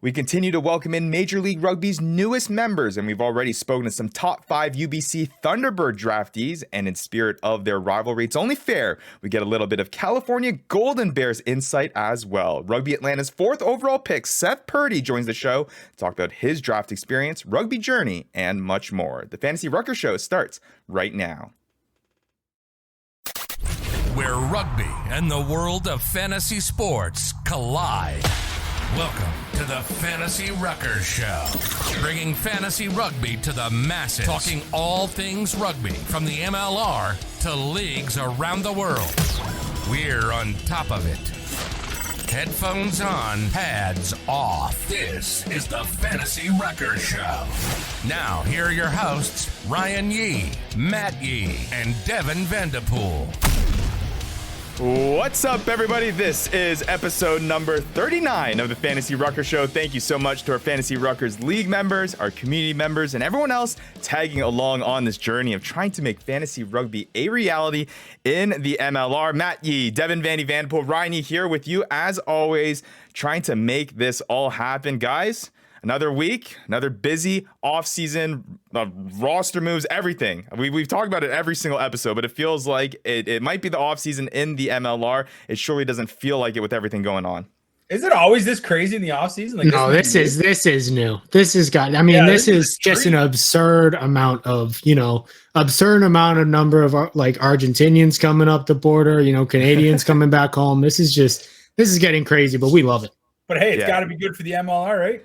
We continue to welcome in Major League Rugby's newest members, and we've already spoken to some top 5 UBC Thunderbird draftees, and in spirit of their rivalry, it's only fair we get a little bit of California Golden Bears insight as well. Rugby Atlanta's 4th overall pick, Seth Purdy, joins the show to talk about his draft experience, Rugby Journey, and much more. The Fantasy Ruckers show starts right now. Where rugby and the world of fantasy sports collide. Welcome to the Fantasy Ruckers Show, bringing fantasy rugby to the masses, talking all things rugby from the MLR to leagues around the world. We're on top of it. Headphones on, pads off. This is the Fantasy Ruckers Show. Now, here are your hosts, Ryan Yee, Matt Yee, and Devin Vanderpool. What's up, everybody? This is episode number 39 of the Fantasy Ruckers Show. Thank you so much to our Fantasy Ruckers League members, our community members, and everyone else tagging along on this journey of trying to make fantasy rugby a reality in the MLR. Matt Yee, Devin Vanderpool, Ryan Yee here with you, as always, trying to make this all happen. Guys, another week, another busy off-season, roster moves, everything. We've talked about it every single episode, but it feels like it might be the off-season in the MLR. It surely doesn't feel like it with everything going on. Is it always this crazy in the offseason? Like, no, this is new. This is this is just an absurd amount of, number of like Argentinians coming up the border, Canadians coming back home. This is getting crazy, but we love it. But hey, it's got to be good for the MLR, right?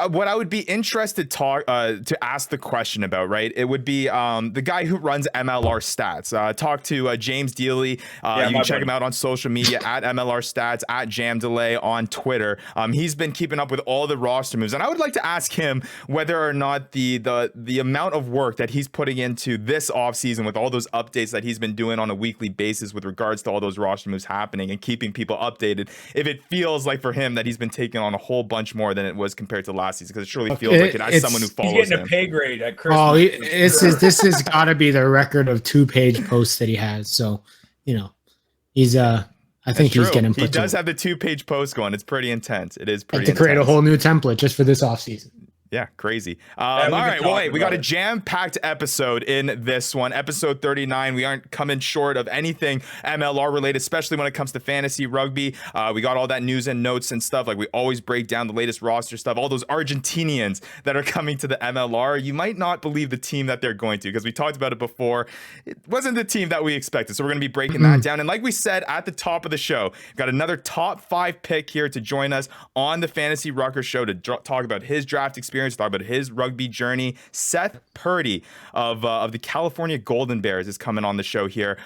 What I would be interested to ask the question about, right? It would be the guy who runs MLR Stats. Talk to James Dealey. You can check him out on social media at MLR Stats, at Jam Delay on Twitter. He's been keeping up with all the roster moves, and I would like to ask him whether or not the amount of work that he's putting into this offseason with all those updates that he's been doing on a weekly basis with regards to all those roster moves happening and keeping people updated, if it feels like for him that he's been taking on a whole bunch more than it was compared to last season, because it surely feels like it as someone who follows him. He's getting a pay grade at Christmas. Oh, this has got to be the record of 2-page posts that he has. So, he's I think he's getting put. He does have the 2-page post going. It's pretty intense. It is pretty to create a whole new template just for this offseason. Yeah, crazy. All right, well, wait, we got a jam-packed episode in this one, episode 39. We aren't coming short of anything MLR related, especially when it comes to fantasy rugby. We got all that news and notes and stuff. Like, we always break down the latest roster stuff, all those Argentinians that are coming to the MLR. You might not believe the team that they're going to, because we talked about it before. It wasn't the team that we expected, so we're going to be breaking that down. And like we said at the top of the show, we've got another top 5 pick here to join us on the Fantasy Ruckers Show to talk about his draft experience, talk about his rugby journey. Seth Purdy of the California Golden Bears is coming on the show here.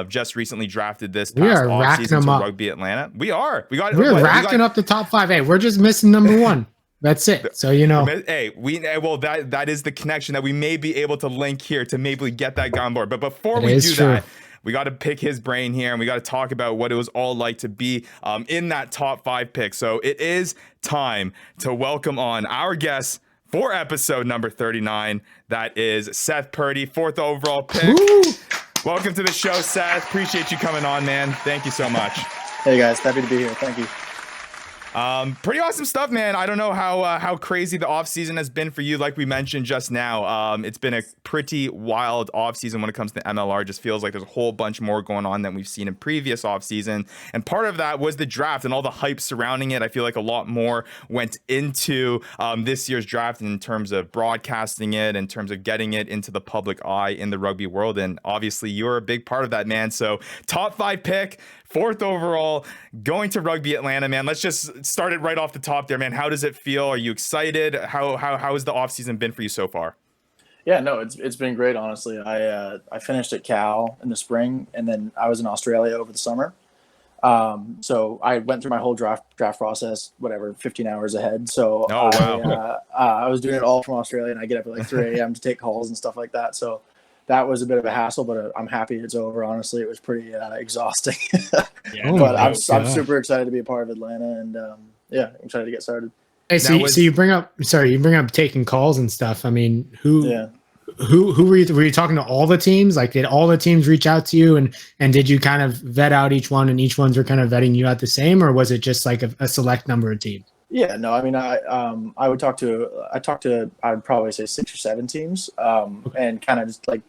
Just recently drafted this past offseason to Rugby Atlanta. We're racking up the top 5. Hey, we're just missing number 1. That's it. So Hey, that is the connection that we may be able to link here to maybe get that guy on board. But before we do that, we got to pick his brain here, and we got to talk about what it was all like to be in that top 5 pick. So it is time to welcome on our guest for episode number 39. That is Seth Purdy, 4th overall pick. Woo! Welcome to the show, Seth. Appreciate you coming on, man. Thank you so much. Hey, guys. Happy to be here. Thank you. Pretty awesome stuff, man. I don't know how crazy the offseason has been for you. Like we mentioned just now, it's been a pretty wild offseason when it comes to MLR. Just feels like there's a whole bunch more going on than we've seen in previous offseason. And part of that was the draft and all the hype surrounding it. I feel like a lot more went into this year's draft in terms of broadcasting it, in terms of getting it into the public eye in the rugby world. And obviously, you're a big part of that, man. So top 5 pick, 4th overall, going to Rugby Atlanta, man. Let's just start it right off the top there, man. How does it feel? Are you excited? How has the offseason been for you so far? Yeah, no, it's been great, honestly. I finished at Cal in the spring, and then I was in Australia over the summer. So I went through my whole draft process, 15 hours ahead. So I was doing it all from Australia, and I get up at like 3 a.m. to take calls and stuff like that. So that was a bit of a hassle, but I'm happy it's over. Honestly, it was pretty exhausting. But I'm super excited to be a part of Atlanta, and I'm excited to get started. Hey, so you bring up taking calls and stuff. I mean, who were you talking to all the teams? Like, did all the teams reach out to you, and did you kind of vet out each one, and each ones were kind of vetting you out the same, or was it just like a select number of teams? Yeah, no, I mean, I would talk to, I'd probably say 6 or 7 teams, and kind of just like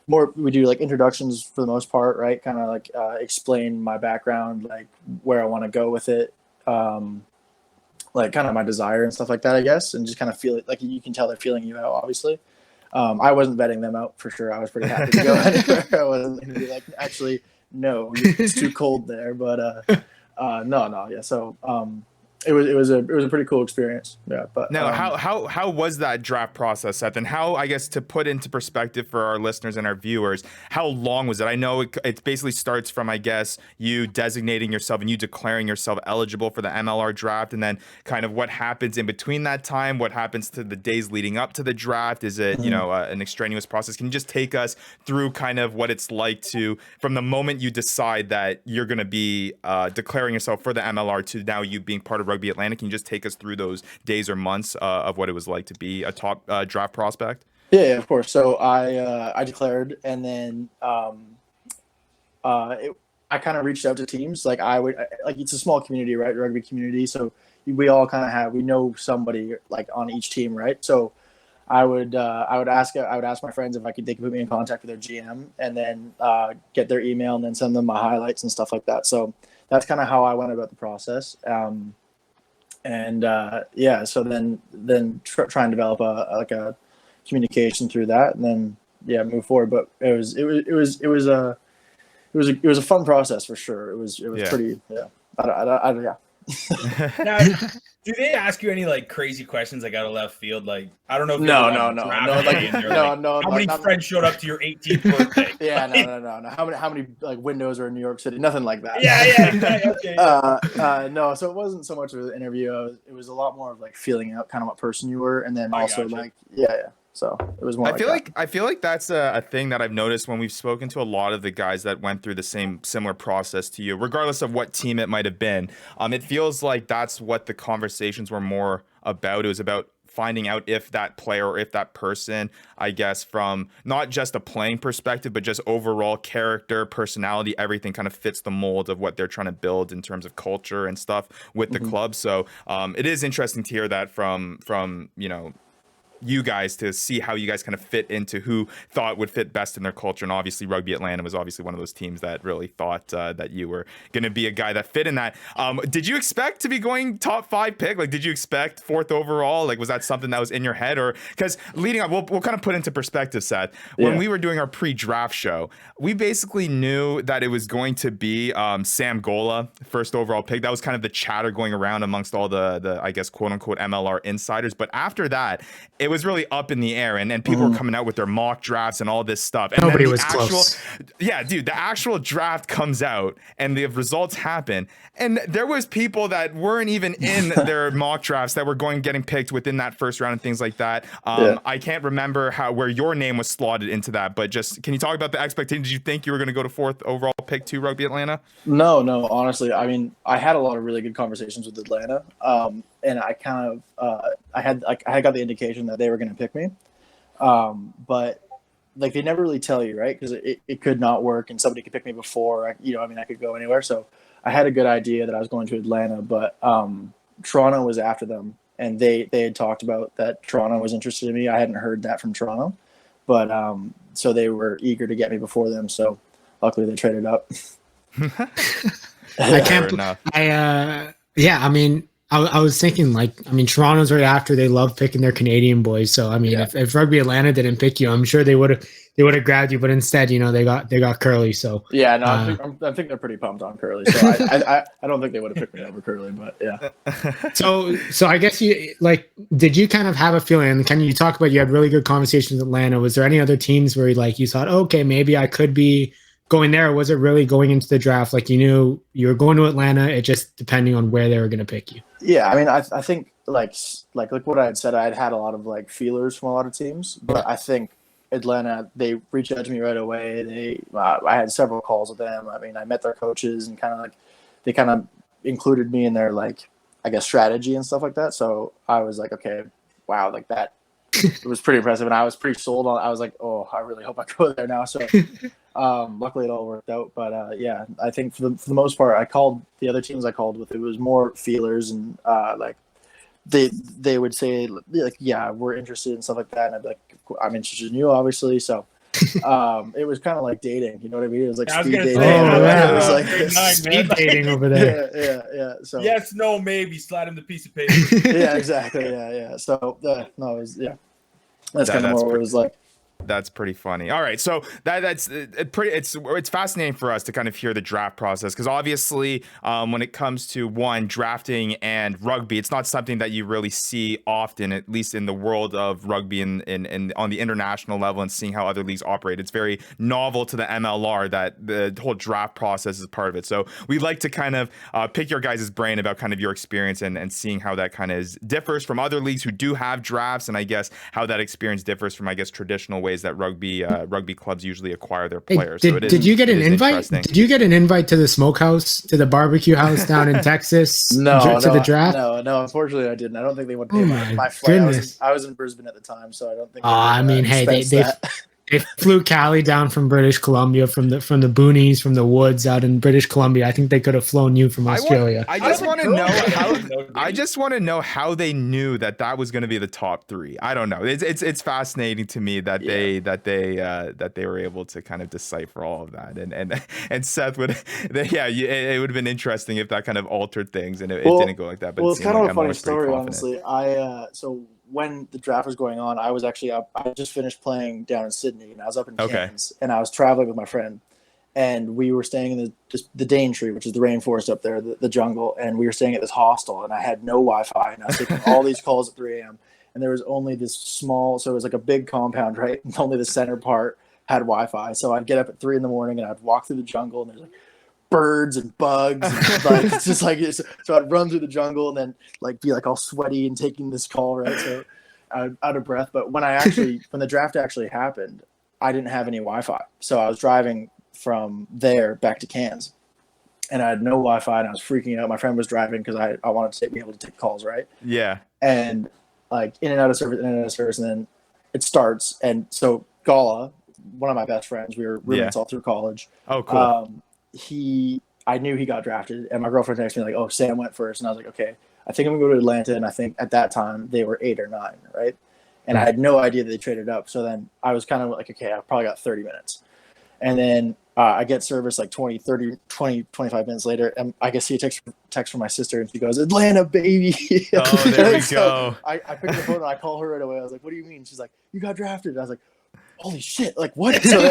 we do like introductions for the most part, right? Kind of like explain my background, like where I want to go with it, like kind of my desire and stuff like that, I guess, and just kind of feel it. Like you can tell they're feeling you out, obviously. I wasn't vetting them out for sure. I was pretty happy to go anywhere. I wasn't going to be like, actually, no, it's too cold there. But no, yeah. So it was a pretty cool experience. Yeah. But now, how was that draft process, Seth? And how, I guess, to put into perspective for our listeners and our viewers, how long was it? I know it basically starts from, I guess, you designating yourself and you declaring yourself eligible for the MLR draft, and then kind of what happens in between that time. What happens to the days leading up to the draft? Is it an extraneous process? Can you just take us through kind of what it's like to, from the moment you decide that you're going to be declaring yourself for the MLR to now you being part of Rugby Atlanta? Can you just take us through those days or months of what it was like to be a top draft prospect? Yeah, of course. So I declared, and then I kind of reached out to teams. Like it's a small community, right? Rugby community. So we all kind of we know somebody like on each team, right? So I would ask my friends if they could put me in contact with their GM, and then get their email, and then send them my highlights and stuff like that. So that's kind of how I went about the process. So then try and develop a communication through that, and then move forward. But it was a fun process for sure. It was pretty yeah. Now, do they ask you any like crazy questions like out of left field? Like, I don't know. If No. How many friends showed up to your 18th birthday? Yeah, no. How many like windows are in New York City? Nothing like that. Yeah, exactly. Okay. No, so it wasn't so much of an interview. It was a lot more of like feeling out kind of what person you were, and then also like yeah. So it was more. I feel like that's a thing that I've noticed when we've spoken to a lot of the guys that went through the similar process to you, regardless of what team it might have been. It feels like that's what the conversations were more about. It was about finding out if that player or if that person, I guess, from not just a playing perspective, but just overall character, personality, everything kind of fits the mold of what they're trying to build in terms of culture and stuff with the club. So it is interesting to hear that from you guys, to see how you guys kind of fit into who thought would fit best in their culture. And obviously Rugby Atlanta was obviously one of those teams that really thought that you were going to be a guy that fit in that. Did you expect to be going top 5 pick? Like, did you expect 4th overall? Like, was that something that was in your head? Or because leading up, we'll kind of put into perspective, Seth, when we were doing our pre-draft show, we basically knew that it was going to be Sam Gola, 1st overall pick. That was kind of the chatter going around amongst all the I guess, quote unquote MLR insiders. But after that, it was really up in the air, and people were coming out with their mock drafts and all this stuff. And nobody was close. Yeah, dude, the actual draft comes out and the results happen, and there was people that weren't even in their mock drafts that were getting picked within that 1st round and things like that. I can't remember where your name was slotted into that, but just can you talk about the expectations? Did you think you were going to go to 4th overall pick to Rugby Atlanta? No, honestly, I mean, I had a lot of really good conversations with Atlanta. And I kind of I had got the indication that they were going to pick me, but like they never really tell you, right? Because it could not work, and somebody could pick me before. I could go anywhere. So I had a good idea that I was going to Atlanta, but Toronto was after them, and they had talked about that Toronto was interested in me. I hadn't heard that from Toronto, but so they were eager to get me before them. So luckily they traded up. I can't. I mean. I was thinking, Toronto's right after. They love picking their Canadian boys. So, I mean, if Rugby Atlanta didn't pick you, I'm sure they would have grabbed you. But instead, they got Curly. So yeah, no, I think they're pretty pumped on Curly. So I don't think they would have picked me over Curly, but yeah. So I guess did you kind of have a feeling? And can you talk about, you had really good conversations with Atlanta? Was there any other teams where you thought, okay, maybe I could be going there? Or was it really going into the draft like you knew you were going to Atlanta? It just depending on where they were going to pick you. Yeah, I mean, I think like what I had said, I had a lot of feelers from a lot of teams, but I think Atlanta, they reached out to me right away. I had several calls with them. I mean, I met their coaches, and they kind of included me in their I guess strategy and stuff like that. So I was like, okay, wow, like that. It was pretty impressive, and I was pretty sold on. I was like, oh, I really hope I go there now. So luckily it all worked out. But I think for the most part, I called the other teams I called with. It was more feelers, and they would say like, yeah, we're interested in stuff like that, and I'd be like, I'm interested in you, obviously. So it was kind of like dating, you know what I mean? It was like speed dating. It was like speed dating over there. Yeah. So yes, no, maybe slide him the piece of paper. yeah, exactly. Yeah. So no, it was That's kind of more what it was like. That's pretty funny. All right, so that's pretty. It's fascinating for us to kind of hear the draft process, because obviously, when it comes to drafting and rugby, it's not something that you really see often, at least in the world of rugby and on the international level, and seeing how other leagues operate. It's very novel to the MLR that the whole draft process is part of it. So we'd like to kind of pick your guys' brain about kind of your experience and seeing how that kind of differs from other leagues who do have drafts, and I guess how that experience differs from, I guess, traditional ways that rugby clubs usually acquire their players. Did you get an invite? Did you get an invite to the smokehouse, to the barbecue house down in Texas? To the draft? No, unfortunately I didn't. I don't think they would pay my flight. Goodness. I was in Brisbane at the time, so I don't think. They flew Callie down from British Columbia, from the boonies, from the woods out in British Columbia. I think they could have flown you from Australia. I just want to know how they knew that was going to be the top three. I don't know. It's fascinating to me that they were able to kind of decipher all of that. And Seth it would have been interesting if that kind of altered things and it didn't go like that. But it's kind of a funny story, honestly. So when the draft was going on, I was actually up. I just finished playing down in Sydney, and I was up in Cairns, and I was traveling with my friend, and we were staying in the Daintree, which is the rainforest up there, the jungle, and we were staying at this hostel, and I had no Wi-Fi, and I was taking all these calls at 3 a.m., and there was only this small, so it was like a big compound, right? And only the center part had Wi-Fi, so I'd get up at 3 a.m, and I'd walk through the jungle, and there's like birds and bugs, and like it's just like so I'd run through the jungle and then like be like all sweaty and taking this call, right? So out of breath. But when the draft actually happened, I didn't have any Wi-Fi, so I was driving from there back to Cairns, and I had no Wi-Fi, and I was freaking out. My friend was driving because I wanted to be able to take calls, right? Yeah. And like in and out of service, and then it starts. And so Gala, one of my best friends, we were roommates all through college. Oh, cool. I knew he got drafted, and my girlfriend texted me like, "Oh, Sam went first," and I was like, "Okay, I think I'm gonna go to Atlanta." And I think at that time they were 8 or 9, right? And I had no idea that they traded up. So then I was kind of like, okay, I probably got 30 minutes, and then I get service like 25 minutes later, and I get see a text from my sister, and she goes, "Atlanta, baby." Oh, there we go. I picked the phone and I call her right away. I was like, "What do you mean?" She's like, "You got drafted." And I was like, holy shit, like what? So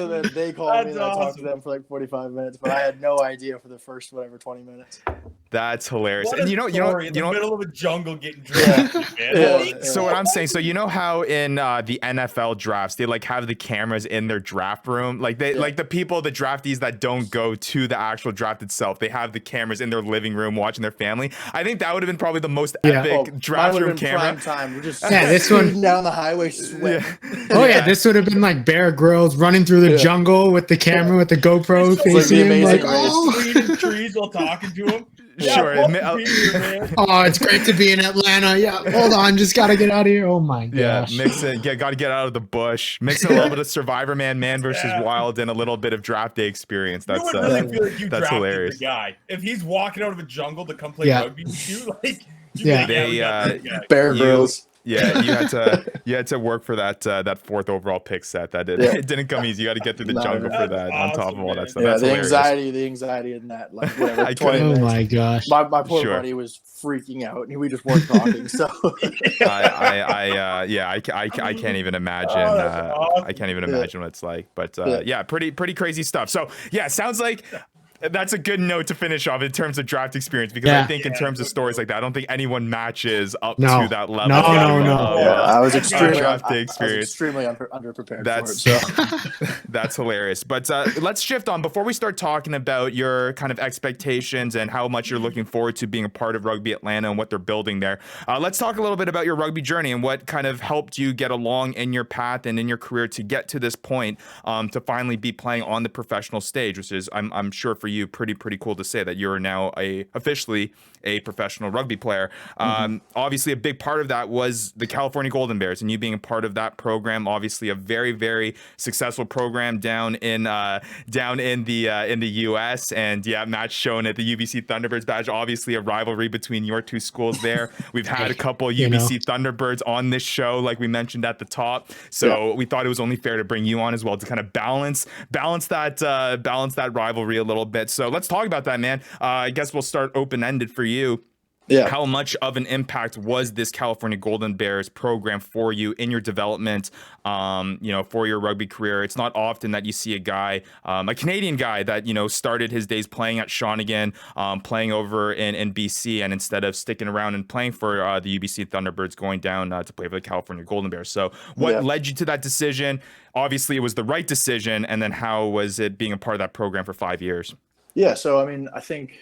then they called me and I talked to them for like 45 minutes, but I had no idea for the first 20 minutes. That's hilarious. What and in the middle of a jungle getting drafted, man. So what I'm saying, so you know how in the NFL drafts they like have the cameras in their draft room, like like the draftees that don't go to the actual draft itself, they have the cameras in their living room watching their family. I think that would have been probably the most epic draft room camera. Prime time. We're just this one down the highway sweating. This would have been like Bear Grylls running through the jungle with the camera with the GoPro facing him, like cleaning trees while talking to him. Sure. Oh, it's great to be in Atlanta. Yeah, hold on, just gotta get out of here. Oh my gosh. Gotta get out of the bush. Mixing a little bit of Survivor Man versus Wild, and a little bit of draft day experience. That's really feel like you that's hilarious. The guy, if he's walking out of a jungle to come play rugby with you, like Bear Grylls. Yeah, you had to work for that fourth overall pick set. It didn't come easy. You got to get through the jungle for that. On top of all that stuff, that's the hilarious. anxiety in that, like whatever. 20 oh minutes. my gosh, my poor buddy was freaking out, and we just weren't talking. So I can't even imagine. Awesome. I can't even imagine what it's like. But pretty crazy stuff. So sounds like. That's a good note to finish off in terms of draft experience, because I think in terms of stories like that, I don't think anyone matches up to that level. No. I was extremely underprepared for it. So. That's hilarious. But let's shift on. Before we start talking about your kind of expectations and how much you're looking forward to being a part of Rugby Atlanta and what they're building there, let's talk a little bit about your rugby journey and what kind of helped you get along in your path and in your career to get to this point, to finally be playing on the professional stage, which is, I'm sure for for you, pretty cool to say that you're now officially a professional rugby player. Obviously, a big part of that was the California Golden Bears, and you being a part of that program. Obviously, a very, very successful program down in the U.S. And yeah, Matt's shown it, the UBC Thunderbirds badge. Obviously, a rivalry between your two schools there. We've had a couple UBC Thunderbirds on this show, like we mentioned at the top. So we thought it was only fair to bring you on as well to kind of balance that rivalry a little bit. So let's talk about that, man. I guess we'll start open-ended for you. Yeah. How much of an impact was this California Golden Bears program for you in your development, for your rugby career? It's not often that you see a guy, a Canadian guy that, started his days playing at Shawnigan, playing over in BC, and instead of sticking around and playing for the UBC Thunderbirds, going down to play for the California Golden Bears. So what led you to that decision? Obviously, it was the right decision. And then how was it being a part of that program for 5 years? Yeah. So, I mean, I think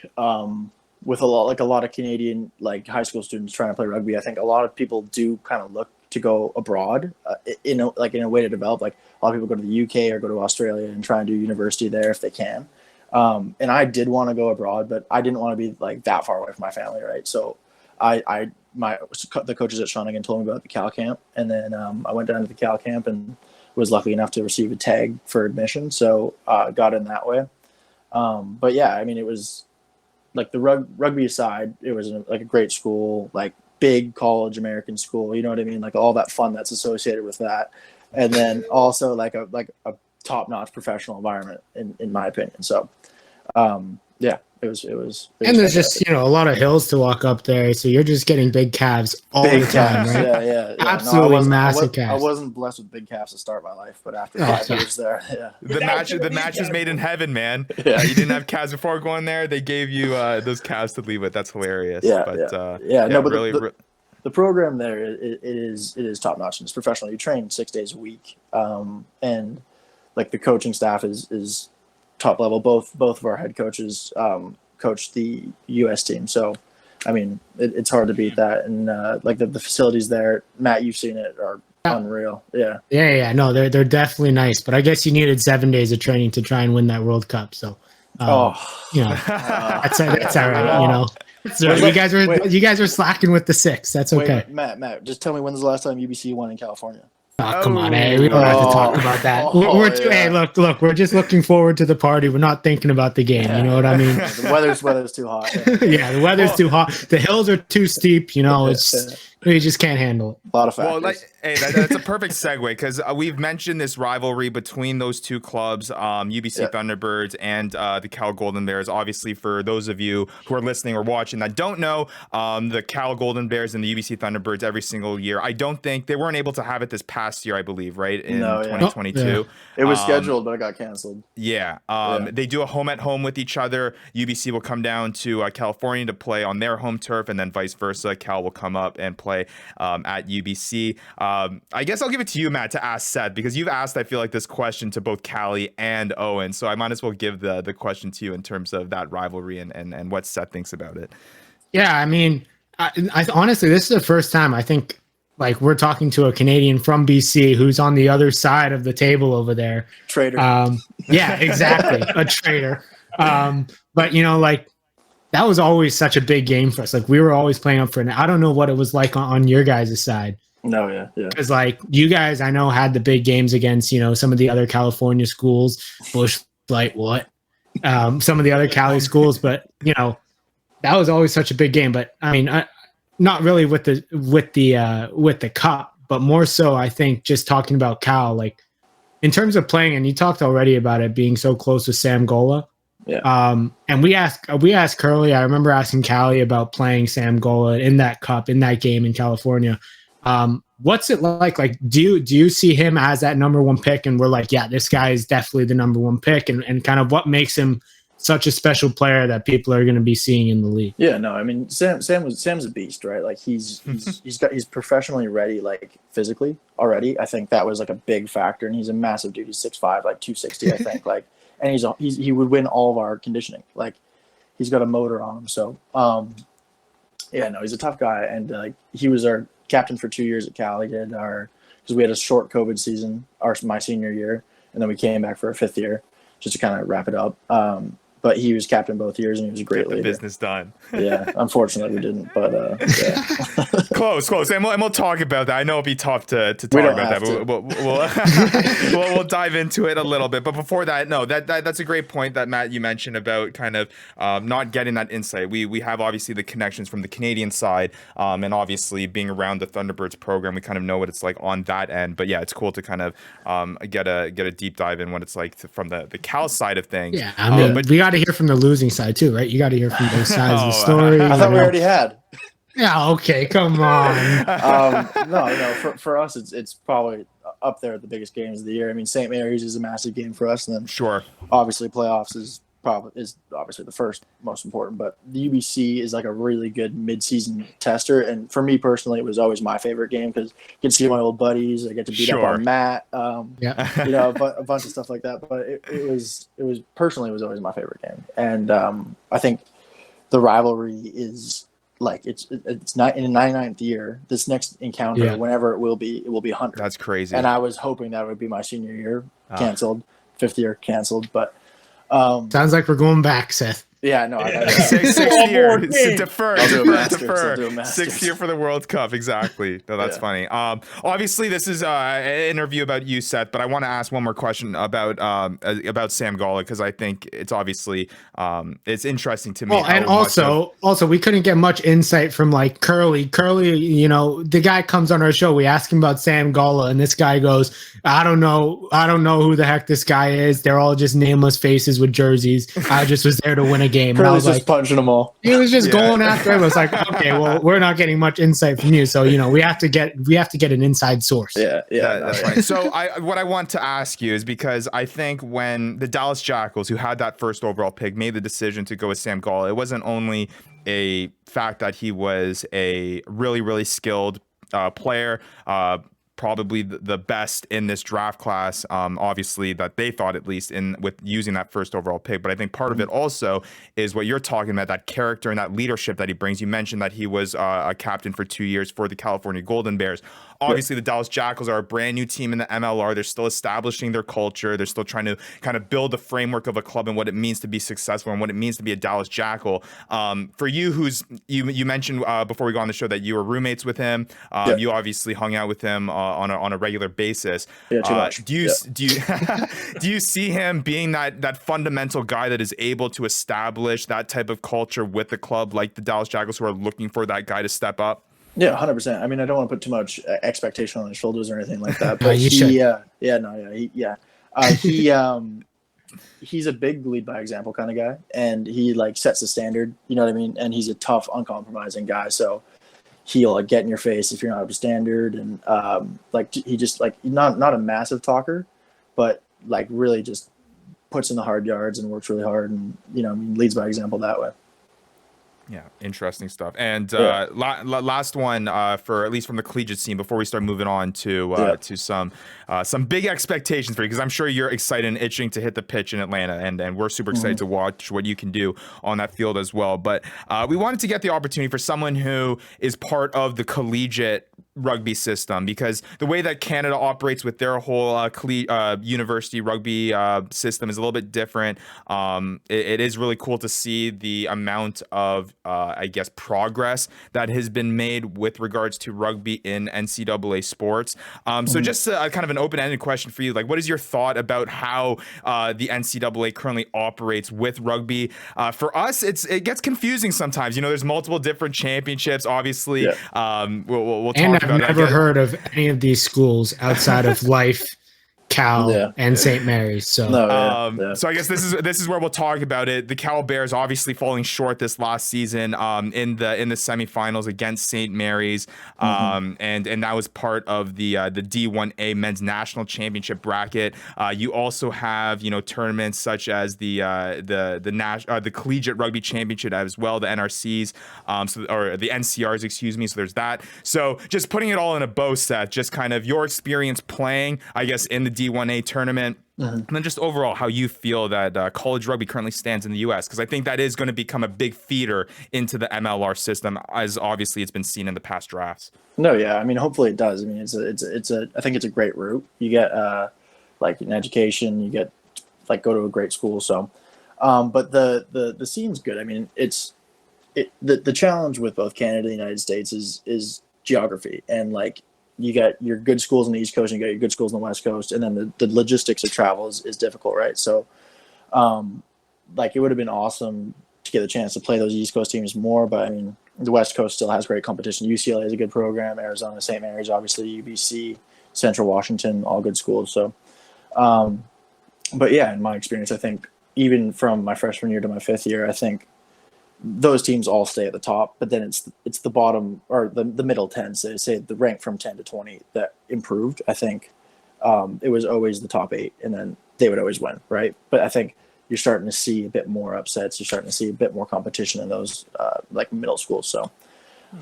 with a lot of Canadian high school students trying to play rugby, I think a lot of people do kind of look to go abroad in a way to develop. Like a lot of people go to the UK or go to Australia and try and do university there if they can. And I did want to go abroad, but I didn't want to be that far away from my family, right? So the coaches at Shawnigan told me about the Cal camp, and then I went down to the Cal camp and was lucky enough to receive a tag for admission. So got in that way. But yeah, I mean, it was the rugby aside, it was a great school, big college American school, you know what I mean? All that fun that's associated with that. And then also a top-notch professional environment in my opinion. So it was and there's just a lot of hills to walk up there, so you're just getting big calves all the time, right? Yeah. Absolutely massive calves. I wasn't blessed with big calves to start my life, but after 5 years there, the match was made in heaven, man. Yeah, you didn't have calves before going there. They gave you those calves to leave with. That's hilarious. The program there it is top notch and it's professional. You train 6 days a week, and the coaching staff is top level. Both of our head coaches coach the US team, so I mean it's hard to beat that. And the facilities there, Matt, you've seen it, are unreal. No, they're definitely nice, but I guess you needed 7 days of training to try and win that World Cup, so that's all right. So you guys are slacking with the 6. That's okay. Wait, Matt, just tell me, when was the last time UBC won in California? Oh, come on, hey, we don't have to talk about that. Hey, look, we're just looking forward to the party. We're not thinking about the game. You know what I mean? The weather's too hot. Yeah, the weather's too hot. The hills are too steep. You just can't handle it. A lot of factors. That's a perfect segue, because we've mentioned this rivalry between those two clubs, UBC Thunderbirds and the Cal Golden Bears. Obviously, for those of you who are listening or watching that don't know, the Cal Golden Bears and the UBC Thunderbirds every single year. I don't think they weren't able to have it this past year, I believe, right? In 2022. It was scheduled, but it got canceled. They do a home with each other. UBC will come down to California to play on their home turf, and then vice versa. Cal will come up and play at UBC. I guess I'll give it to you, Matt, to ask Seth, because you've asked, I feel like, this question to both Callie and Owen. So I might as well give the question to you in terms of that rivalry and what Seth thinks about it. Yeah, I mean, I honestly, this is the first time I think we're talking to a Canadian from BC who's on the other side of the table over there. Traitor. Yeah, exactly. A traitor. But that was always such a big game for us. We were always playing up for it. I don't know what it was like on your guys' side. No, yeah. Because you guys, I know, had the big games against some of the other California schools, Bush, what, some of the other Cali schools, but that was always such a big game. But I mean, not really with the cup, but more so, I think, just talking about Cal, in terms of playing, and you talked already about it being so close with Sam Gola. Yeah. And we asked Curly. I remember asking Callie about playing Sam Gola in that cup, in that game in California. What's it like? Do you see him as that number one pick? And we're this guy is definitely the number one pick. And kind of what makes him such a special player that people are going to be seeing in the league? Yeah, no, I mean, Sam's a beast, right? He's professionally ready, physically already. I think that was a big factor. And he's a massive dude. He's 6'5", 260, I think. And he would win all of our conditioning. He's got a motor on him. So, he's a tough guy. And he was our captain for 2 years at Cal. He did because we had a short COVID season, my senior year, and then we came back for a 5th year just to kind of wrap it up. but he was captain both years, and he was a great leader. Business done. Yeah, unfortunately we didn't, but yeah. Close, and we'll talk about that. I know it'll be tough to talk about that, but we'll dive into it a little bit. But before that, no, that's a great point that Matt you mentioned about kind of not getting that insight. We have obviously the connections from the Canadian side, and obviously being around the Thunderbirds program, we kind of know what it's like on that end. But yeah, it's cool to kind of get a deep dive in what it's like from the Cal side of things. Yeah, I mean, but we got to hear from the losing side too, right? You got to hear from both sides of the story. I thought we already had. Yeah, okay, come on. No. For us, it's probably up there at the biggest games of the year. I mean, St. Mary's is a massive game for us, and then sure, obviously playoffs is obviously the first most important. But the UBC is like a really good mid-season tester, and for me personally, it was always my favorite game because you can see my old buddies. I get to beat up on Matt. A bunch of stuff like that. But it was personally, it was always my favorite game, and I think the rivalry is. Like it's not in the 99th year. This next encounter, whenever it will be 100. That's crazy. And I was hoping that would be my senior year, canceled, 5th year canceled. But sounds like we're going back, Seth. Yeah, no, sixth year. Defer. 6th year for the World Cup. Exactly. No, that's funny. Obviously, this is an interview about you, Seth, but I want to ask one more question about Sam Galla because I think it's obviously it's interesting to me. Oh, and also we couldn't get much insight from like Curly. Curly, you know, the guy comes on our show. We ask him about Sam Galla, and this guy goes, I don't know who the heck this guy is. They're all just nameless faces with jerseys. I just was there to win a game. And I was just like, punching them all. He was just going after him. I was like, okay, well, we're not getting much insight from you, so you know we have to get an inside source. Yeah, that's right. So what I want to ask you is because I think when the Dallas Jackals, who had that first overall pick, made the decision to go with Sam Galla, it wasn't only a fact that he was a really, really skilled player. Probably the best in this draft class, obviously that they thought at least with using that first overall pick. But I think part of it also is what you're talking about, that character and that leadership that he brings. You mentioned that he was a captain for 2 years for the California Golden Bears. Obviously, the Dallas Jackals are a brand new team in the MLR. They're still establishing their culture. They're still trying to kind of build the framework of a club and what it means to be successful and what it means to be a Dallas Jackal. For you, you mentioned before we go on the show that you were roommates with him. You obviously hung out with him on a regular basis. Yeah, too much. Do you see him being that fundamental guy that is able to establish that type of culture with the club, like the Dallas Jackals, who are looking for that guy to step up? Yeah, 100%. I mean, I don't want to put too much expectation on his shoulders or anything like that. But he's a big lead by example kind of guy, and he like sets the standard. You know what I mean? And he's a tough, uncompromising guy. So he'll like get in your face if you're not up to standard, and like he just like not a massive talker, but like really just puts in the hard yards and works really hard, and leads by example that way. Yeah, interesting stuff. And last one for at least from the collegiate scene before we start moving on to some big expectations for you, because I'm sure you're excited and itching to hit the pitch in Atlanta, and we're super excited to watch what you can do on that field as well. But we wanted to get the opportunity for someone who is part of the collegiate rugby system, because the way that Canada operates with their whole university rugby system is a little bit different. It is really cool to see the amount of I guess progress that has been made with regards to rugby in NCAA sports. So just kind of an open-ended question for you, like what is your thought about how the NCAA currently operates with rugby? For us, it gets confusing sometimes. There's multiple different championships, obviously. We'll talk I've never heard of any of these schools outside of Life, Cal, and St. Mary's. So, so I guess this is where we'll talk about it. The Cal Bears obviously falling short this last season in the semifinals against St. Mary's, and that was part of the D1A Men's National Championship bracket. You also have tournaments such as the Collegiate Rugby Championship as well, the NRCs, or the NCRs, excuse me. So there's that. So just putting it all in a bow, Seth, just kind of your experience playing, I guess, in the D1A tournament, and then just overall how you feel that college rugby currently stands in the U.S., because I think that is going to become a big feeder into the MLR system, as obviously it's been seen in the past drafts. No, yeah, I mean, hopefully it does. I mean, I think it's a great route. You get like an education, you get like go to a great school. So But the scene's good. I mean, the challenge with both Canada and the United States is geography, and like you got your good schools on the East Coast and you got your good schools on the West Coast, and then the logistics of travel is difficult, right? So, like it would have been awesome to get a chance to play those East Coast teams more, but I mean, the West Coast still has great competition. UCLA is a good program. Arizona, St. Mary's, obviously, UBC, Central Washington, all good schools. So, but yeah, in my experience, I think even from my freshman year to my fifth year, I think those teams all stay at the top, but then it's the bottom or the middle 10, say the rank from 10 to 20 that improved. I think it was always the top 8, and then they would always win, right? But I think you're starting to see a bit more upsets. You're starting to see a bit more competition in those like middle schools. So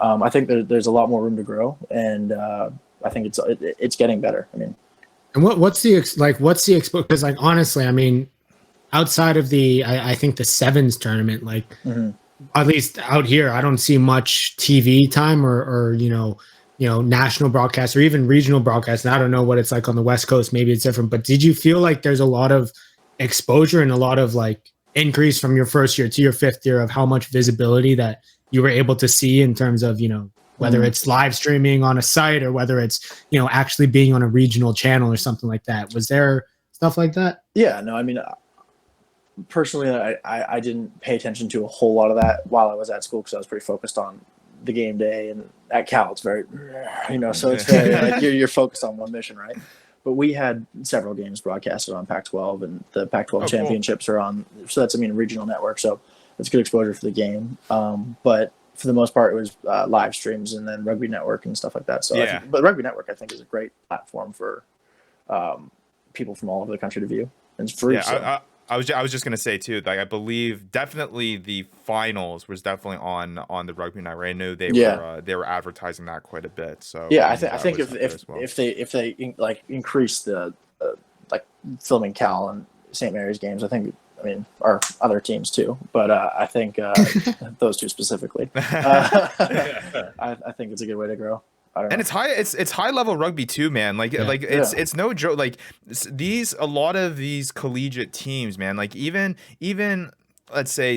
I think there's a lot more room to grow, and I think it's getting better. I mean, and what's the because like honestly, I mean, outside of I think the sevens tournament, like at least out here, I don't see much TV time or national broadcasts or even regional broadcasts. And I don't know what it's like on the West Coast. Maybe it's different. But did you feel like there's a lot of exposure and a lot of like increase from your first year to your fifth year of how much visibility that you were able to see in terms of, whether it's live streaming on a site or whether it's, actually being on a regional channel or something like that? Was there stuff like that? Yeah, no, I mean, personally, I didn't pay attention to a whole lot of that while I was at school because I was pretty focused on the game day, and at Cal it's very, so it's very like you're focused on one mission, right? But we had several games broadcasted on Pac-12, and the Pac-12 championships are on. So that's, regional network. So it's good exposure for the game. But for the most part, it was live streams and then Rugby Network and stuff like that. So, but Rugby Network, I think, is a great platform for people from all over the country to view. And it's free. I was just gonna say too, like I believe definitely the finals was definitely on the Rugby Network. I knew they were advertising that quite a bit. So yeah, I think if they like increase the like filming Cal and St. Mary's games, I mean, our other teams too, but I think those two specifically. I think it's a good way to grow. And it's high level rugby too, man. It's no joke. Like a lot of these collegiate teams, man. Like even let's say,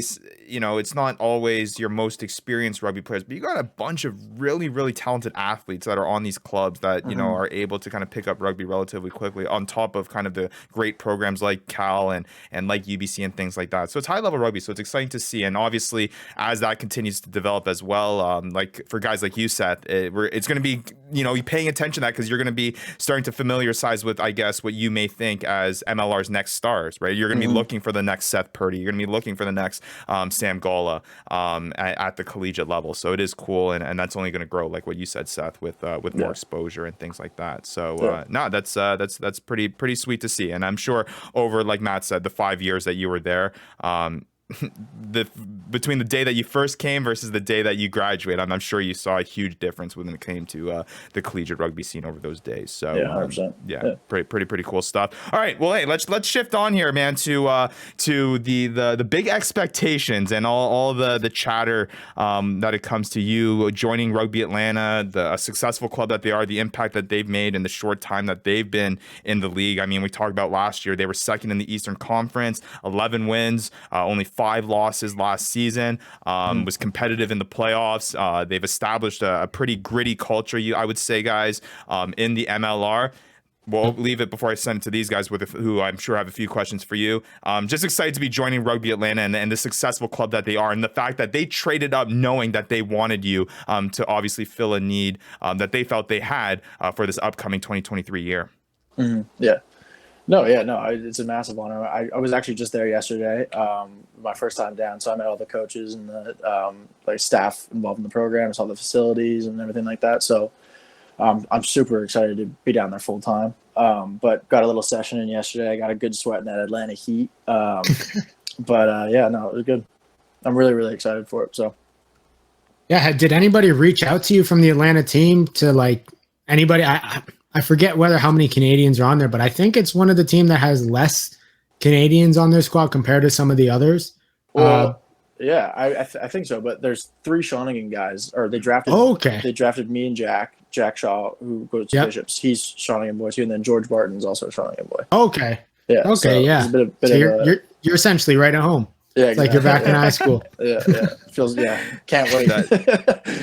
it's not always your most experienced rugby players, but you got a bunch of really, really talented athletes that are on these clubs that, are able to kind of pick up rugby relatively quickly on top of kind of the great programs like Cal and like UBC and things like that. So it's high level rugby. So it's exciting to see. And obviously as that continues to develop as well, like for guys like you, Seth, it's going to be, you paying attention to that because you're going to be starting to familiarize with, I guess, what you may think as MLR's next stars, right? You're going to be looking for the next Seth Purdy. You're going to be looking for the next Sam Gola at the collegiate level. So it is cool, and that's only going to grow, like what you said, Seth, with more exposure and things like that. So that's pretty sweet to see. And I'm sure over, like Matt said, the 5 years that you were there, between the day that you first came versus the day that you graduate, I'm sure you saw a huge difference when it came to the collegiate rugby scene over those days. So 100%. Pretty cool stuff. All right, well, hey, let's shift on here, man, to the big expectations and all the chatter that it comes to you joining Rugby Atlanta, a successful club that they are, the impact that they've made in the short time that they've been in the league. I mean, we talked about last year, they were second in the Eastern Conference, 11 wins, only 5 losses last season, was competitive in the playoffs. They've established a pretty gritty culture, I would say, guys, in the MLR. We'll leave it before I send it to these guys, who I'm sure have a few questions for you. Just excited to be joining Rugby Atlanta and the successful club that they are, and the fact that they traded up knowing that they wanted you to obviously fill a need that they felt they had for this upcoming 2023 year. Yeah. No, it's a massive honor. I was actually just there yesterday, my first time down, so I met all the coaches and the staff involved in the program, saw the facilities and everything like that. So I'm super excited to be down there full time. But got a little session in yesterday. I got a good sweat in that Atlanta heat. It was good. I'm really, really excited for it. So yeah, did anybody reach out to you from the Atlanta team to anybody? I forget how many Canadians are on there, but I think it's one of the team that has less Canadians on their squad compared to some of the others. Well, I think so. But there's 3 Shawnigan guys, or they drafted. They drafted me and Jack Shaw, who goes to Bishops. He's Shawnigan boy too, and then George Barton's also a Shawnigan boy. Okay. Yeah. Okay, so yeah. it's a bit So of you're essentially right at home. yeah, It's like you're back in high school. Yeah. Feels can't wait.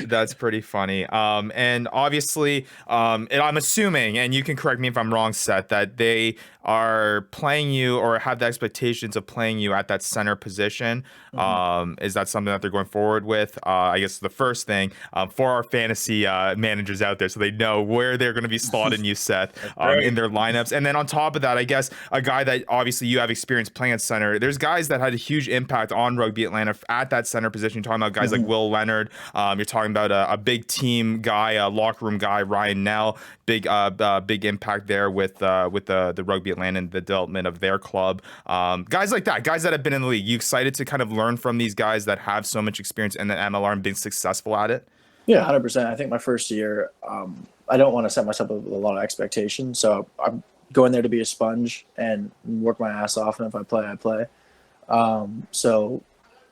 That's pretty funny. And obviously, and I'm assuming, and you can correct me if I'm wrong, Seth, that they are playing you or have the expectations of playing you at that center position. Is that something that they're going forward with? I guess the first thing for our fantasy managers out there, so they know where they're going to be slotting you, Seth, in their lineups. And then on top of that, I guess a guy that obviously you have experience playing at center. There's guys that had a huge impact on Rugby Atlanta at that center position. You're talking about guys like Will Leonard. You're talking about a big team guy, a locker room guy, Ryan Nell. Big impact there with the Rugby Atlanta and the development of their club. Guys like that, guys that have been in the league. You excited to kind of learn from these guys that have so much experience in the MLR and being successful at it? Yeah, 100%. I think my first year, I don't want to set myself up with a lot of expectations. So I'm going there to be a sponge and work my ass off. And if I play, I play. So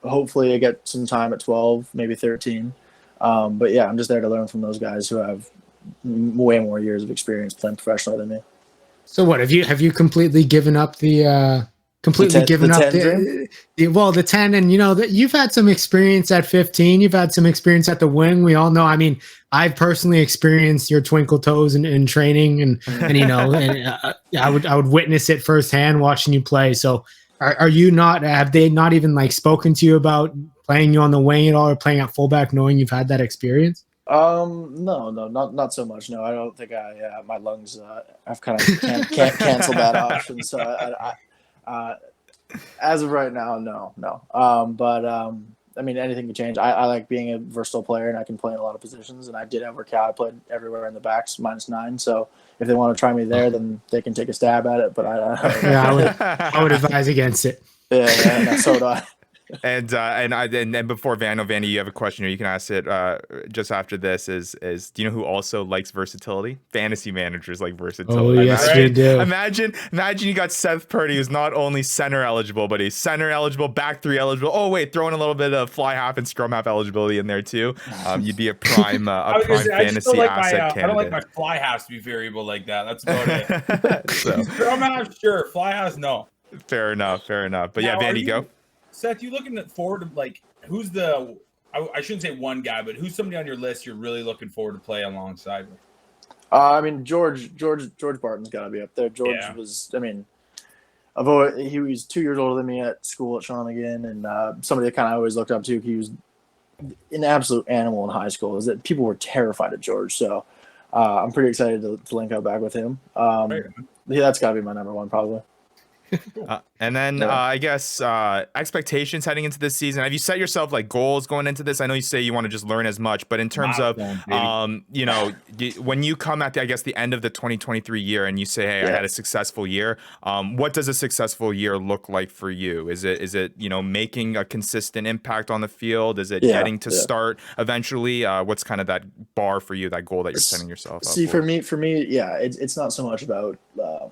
hopefully I get some time at 12, maybe 13. But yeah, I'm just there to learn from those guys who have way more years of experience playing professionally than me. So what have you completely given up the 10, and you've had some experience at 15, you've had some experience at the wing. We all know, I mean, I've personally experienced your twinkle toes in training and I would witness it firsthand watching you play. So are you not, have they not even like spoken to you about playing you on the wing at all or playing at fullback knowing you've had that experience? No, not so much. No, I don't think my lungs, I've kind of can't cancel that option. So I as of right now, no. But I mean, anything can change. I like being a versatile player and I can play in a lot of positions, and I did have Cal. I played everywhere in the backs -9. So if they want to try me there, then they can take a stab at it. But I would advise against it. Yeah, so do I. And before Vandy, you have a question, or you can ask it just after this. Is do you know who also likes versatility? Fantasy managers like versatility. Oh yes, we do. Imagine you got Seth Purdy, who's not only center eligible, but he's center eligible, back three eligible. Oh wait, throwing a little bit of fly half and scrum half eligibility in there too. You'd be a prime fantasy asset candidate. I don't like my fly halves to be variable like that. That's about it. So scrum half, sure. Fly halves, no. Fair enough. But now, yeah, Vandy, go. Seth, you looking forward to, like, who's the, I shouldn't say one guy, but who's somebody on your list you're really looking forward to play alongside with? I mean, George Barton's got to be up there. George was, I mean, he was 2 years older than me at school at Shawinigan, and somebody that kind of always looked up to. He was an absolute animal in high school. Is that people were terrified of George, so I'm pretty excited to link up back with him. That's got to be my number one probably. And then I guess expectations heading into this season. Have you set yourself like goals going into this? I know you say you want to just learn as much, but in terms of when you come at the end of the 2023 year and you say, hey, I had a successful year, what does a successful year look like for you? Is it making a consistent impact on the field? Is it getting to start eventually? What's kind of that bar for you, that goal that you're setting yourself up for me, it's not so much about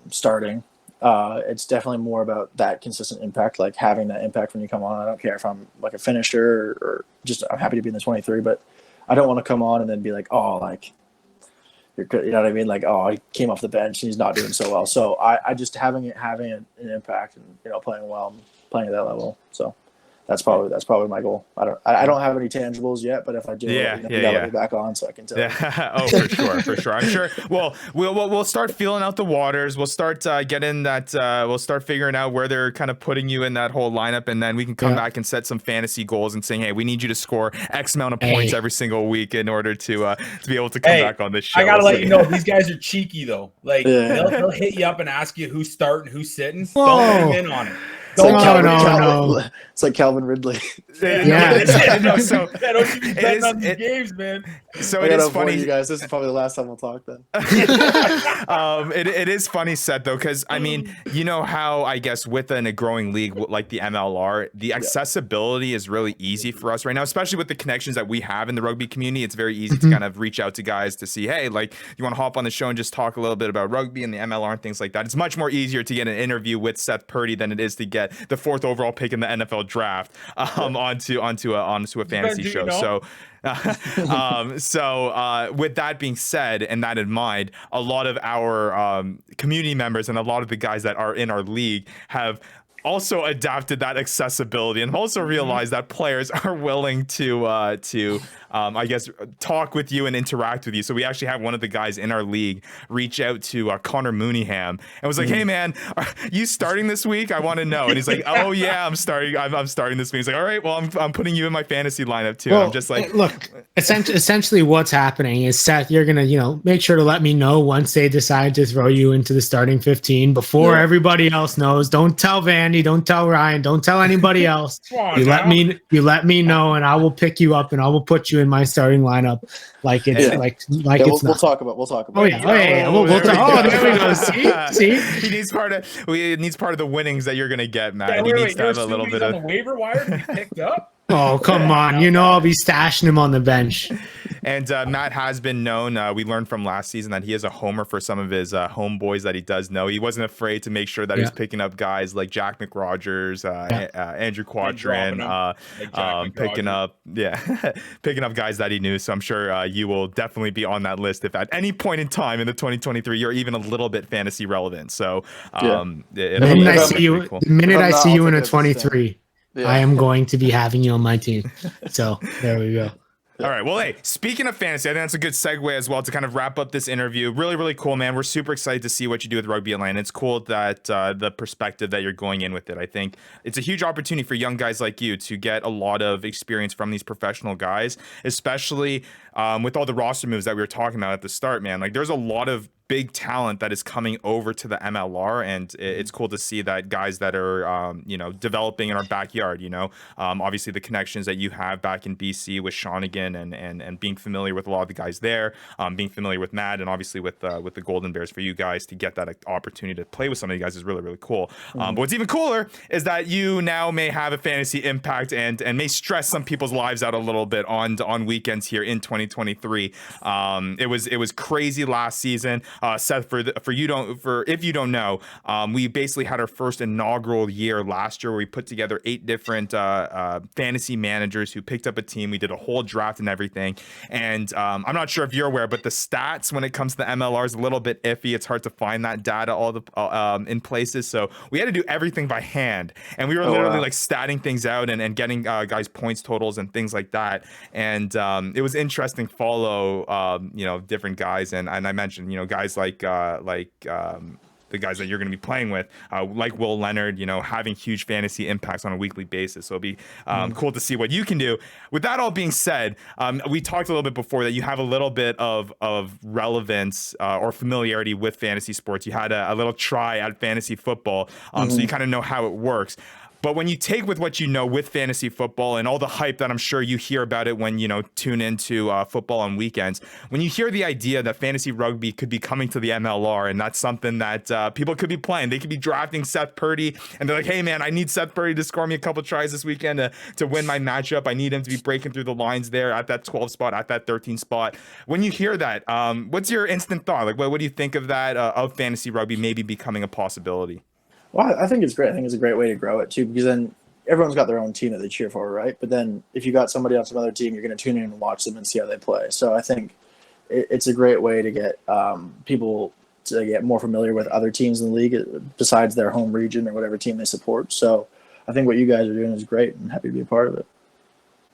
starting. It's definitely more about that consistent impact, like having that impact when you come on. I don't care if I'm like a finisher or just I'm happy to be in the 23, but I don't want to come on and then be like, oh, like you're good, you know what I mean? Like, oh, he came off the bench and he's not doing so well. So I just having an impact and playing well, playing at that level. So that's probably my goal. I don't have any tangibles yet, but if I do, I'll be back on so I can tell. Yeah. Oh, for sure. I'm sure. Well, we'll start feeling out the waters. We'll start getting that. We'll start figuring out where they're kind of putting you in that whole lineup, and then we can come back and set some fantasy goals and saying, hey, we need you to score X amount of points every single week in order to be able to come back on this show. I gotta let you know, these guys are cheeky though. Like they'll hit you up and ask you who's starting, who's sitting. Don't let them in on it. No. It's like Calvin Ridley. So don't you be betting on these games, man. So it is funny, you guys. This is probably the last time we'll talk then. It is funny, Seth, though, because I mean, you know how I guess within a growing league like the MLR, the accessibility is really easy for us right now, especially with the connections that we have in the rugby community. It's very easy to kind of reach out to guys to see, hey, like you want to hop on the show and just talk a little bit about rugby and the MLR and things like that. It's much more easier to get an interview with Seth Purdy than it is to get get the 4th overall pick in the NFL draft onto a fantasy show. So. With that being said, and that in mind, a lot of our community members and a lot of the guys that are in our league have also adapted that accessibility and also realized that players are willing to I guess talk with you and interact with you. So we actually have one of the guys in our league reach out to Connor Mooneyham and was like, "Hey man, are you starting this week? I want to know." And he's like, "Oh yeah, I'm starting. I'm starting this week." He's like, "All right, well I'm putting you in my fantasy lineup too." Well, I'm just like, look, essentially what's happening is, Seth, you're gonna make sure to let me know once they decide to throw you into the starting 15 before everybody else knows. Don't tell Vandy, don't tell Ryan, don't tell anybody else. You let me know, and I will pick you up and I will put you in my starting lineup like it's we'll talk about We'll talk. There we go. See? He needs part of the winnings that you're gonna get, Matt. Yeah, he needs to have a little bit on the waiver wire to be picked up. Oh, come on. I'll be stashing him on the bench. And Matt has been known, we learned from last season, that he is a homer for some of his homeboys that he does know. He wasn't afraid to make sure that he was picking up guys like Jack McRogers, Andrew Quattrin, picking up guys that he knew. So I'm sure you will definitely be on that list if at any point in time in the 2023 you're even a little bit fantasy relevant. So the minute I see you in a 23, I am going to be having you on my team. So there we go. All right. Well, hey, speaking of fantasy, I think that's a good segue as well to kind of wrap up this interview. Really, really cool, man. We're super excited to see what you do with Rugby Atlanta. It's cool that the perspective that you're going in with it. I think it's a huge opportunity for young guys like you to get a lot of experience from these professional guys, especially with all the roster moves that we were talking about at the start, man. Like, there's a lot of big talent that is coming over to the MLR, and it's cool to see that guys that are developing in our backyard. Obviously the connections that you have back in BC with Shawnigan and being familiar with a lot of the guys there, being familiar with Matt, and obviously with the Golden Bears, for you guys to get that opportunity to play with some of you guys is really, really cool. But what's even cooler is that you now may have a fantasy impact and may stress some people's lives out a little bit on weekends here in 2023. It was crazy last season. Seth, if you don't know, we basically had our first inaugural year last year where we put together 8 different fantasy managers who picked up a team. We did a whole draft and everything. And I'm not sure if you're aware, but the stats when it comes to the MLR is a little bit iffy. It's hard to find that data in places. So we had to do everything by hand. And we were literally like statting things out and getting guys' points totals and things like that. And it was interesting to follow, different guys. And I mentioned, guys like the guys that you're going to be playing with, like Will Leonard, having huge fantasy impacts on a weekly basis. So it'll be cool to see what you can do. With that all being said, we talked a little bit before that you have a little bit of relevance or familiarity with fantasy sports. You had a little try at fantasy football, so you kind of know how it works. But when you take with what you know with fantasy football and all the hype that I'm sure you hear about it when, tune into football on weekends, when you hear the idea that fantasy rugby could be coming to the MLR, and that's something that people could be playing. They could be drafting Seth Purdy, and they're like, hey, man, I need Seth Purdy to score me a couple tries this weekend to win my matchup. I need him to be breaking through the lines there at that 12 spot, at that 13 spot. When you hear that, what's your instant thought? Like, what do you think of that, of fantasy rugby maybe becoming a possibility? Well, I think it's great. I think it's a great way to grow it too, because then everyone's got their own team that they cheer for, right? But then if you got somebody on some other team, you're going to tune in and watch them and see how they play. So I think it's a great way to get people to get more familiar with other teams in the league besides their home region or whatever team they support. So I think what you guys are doing is great, and happy to be a part of it.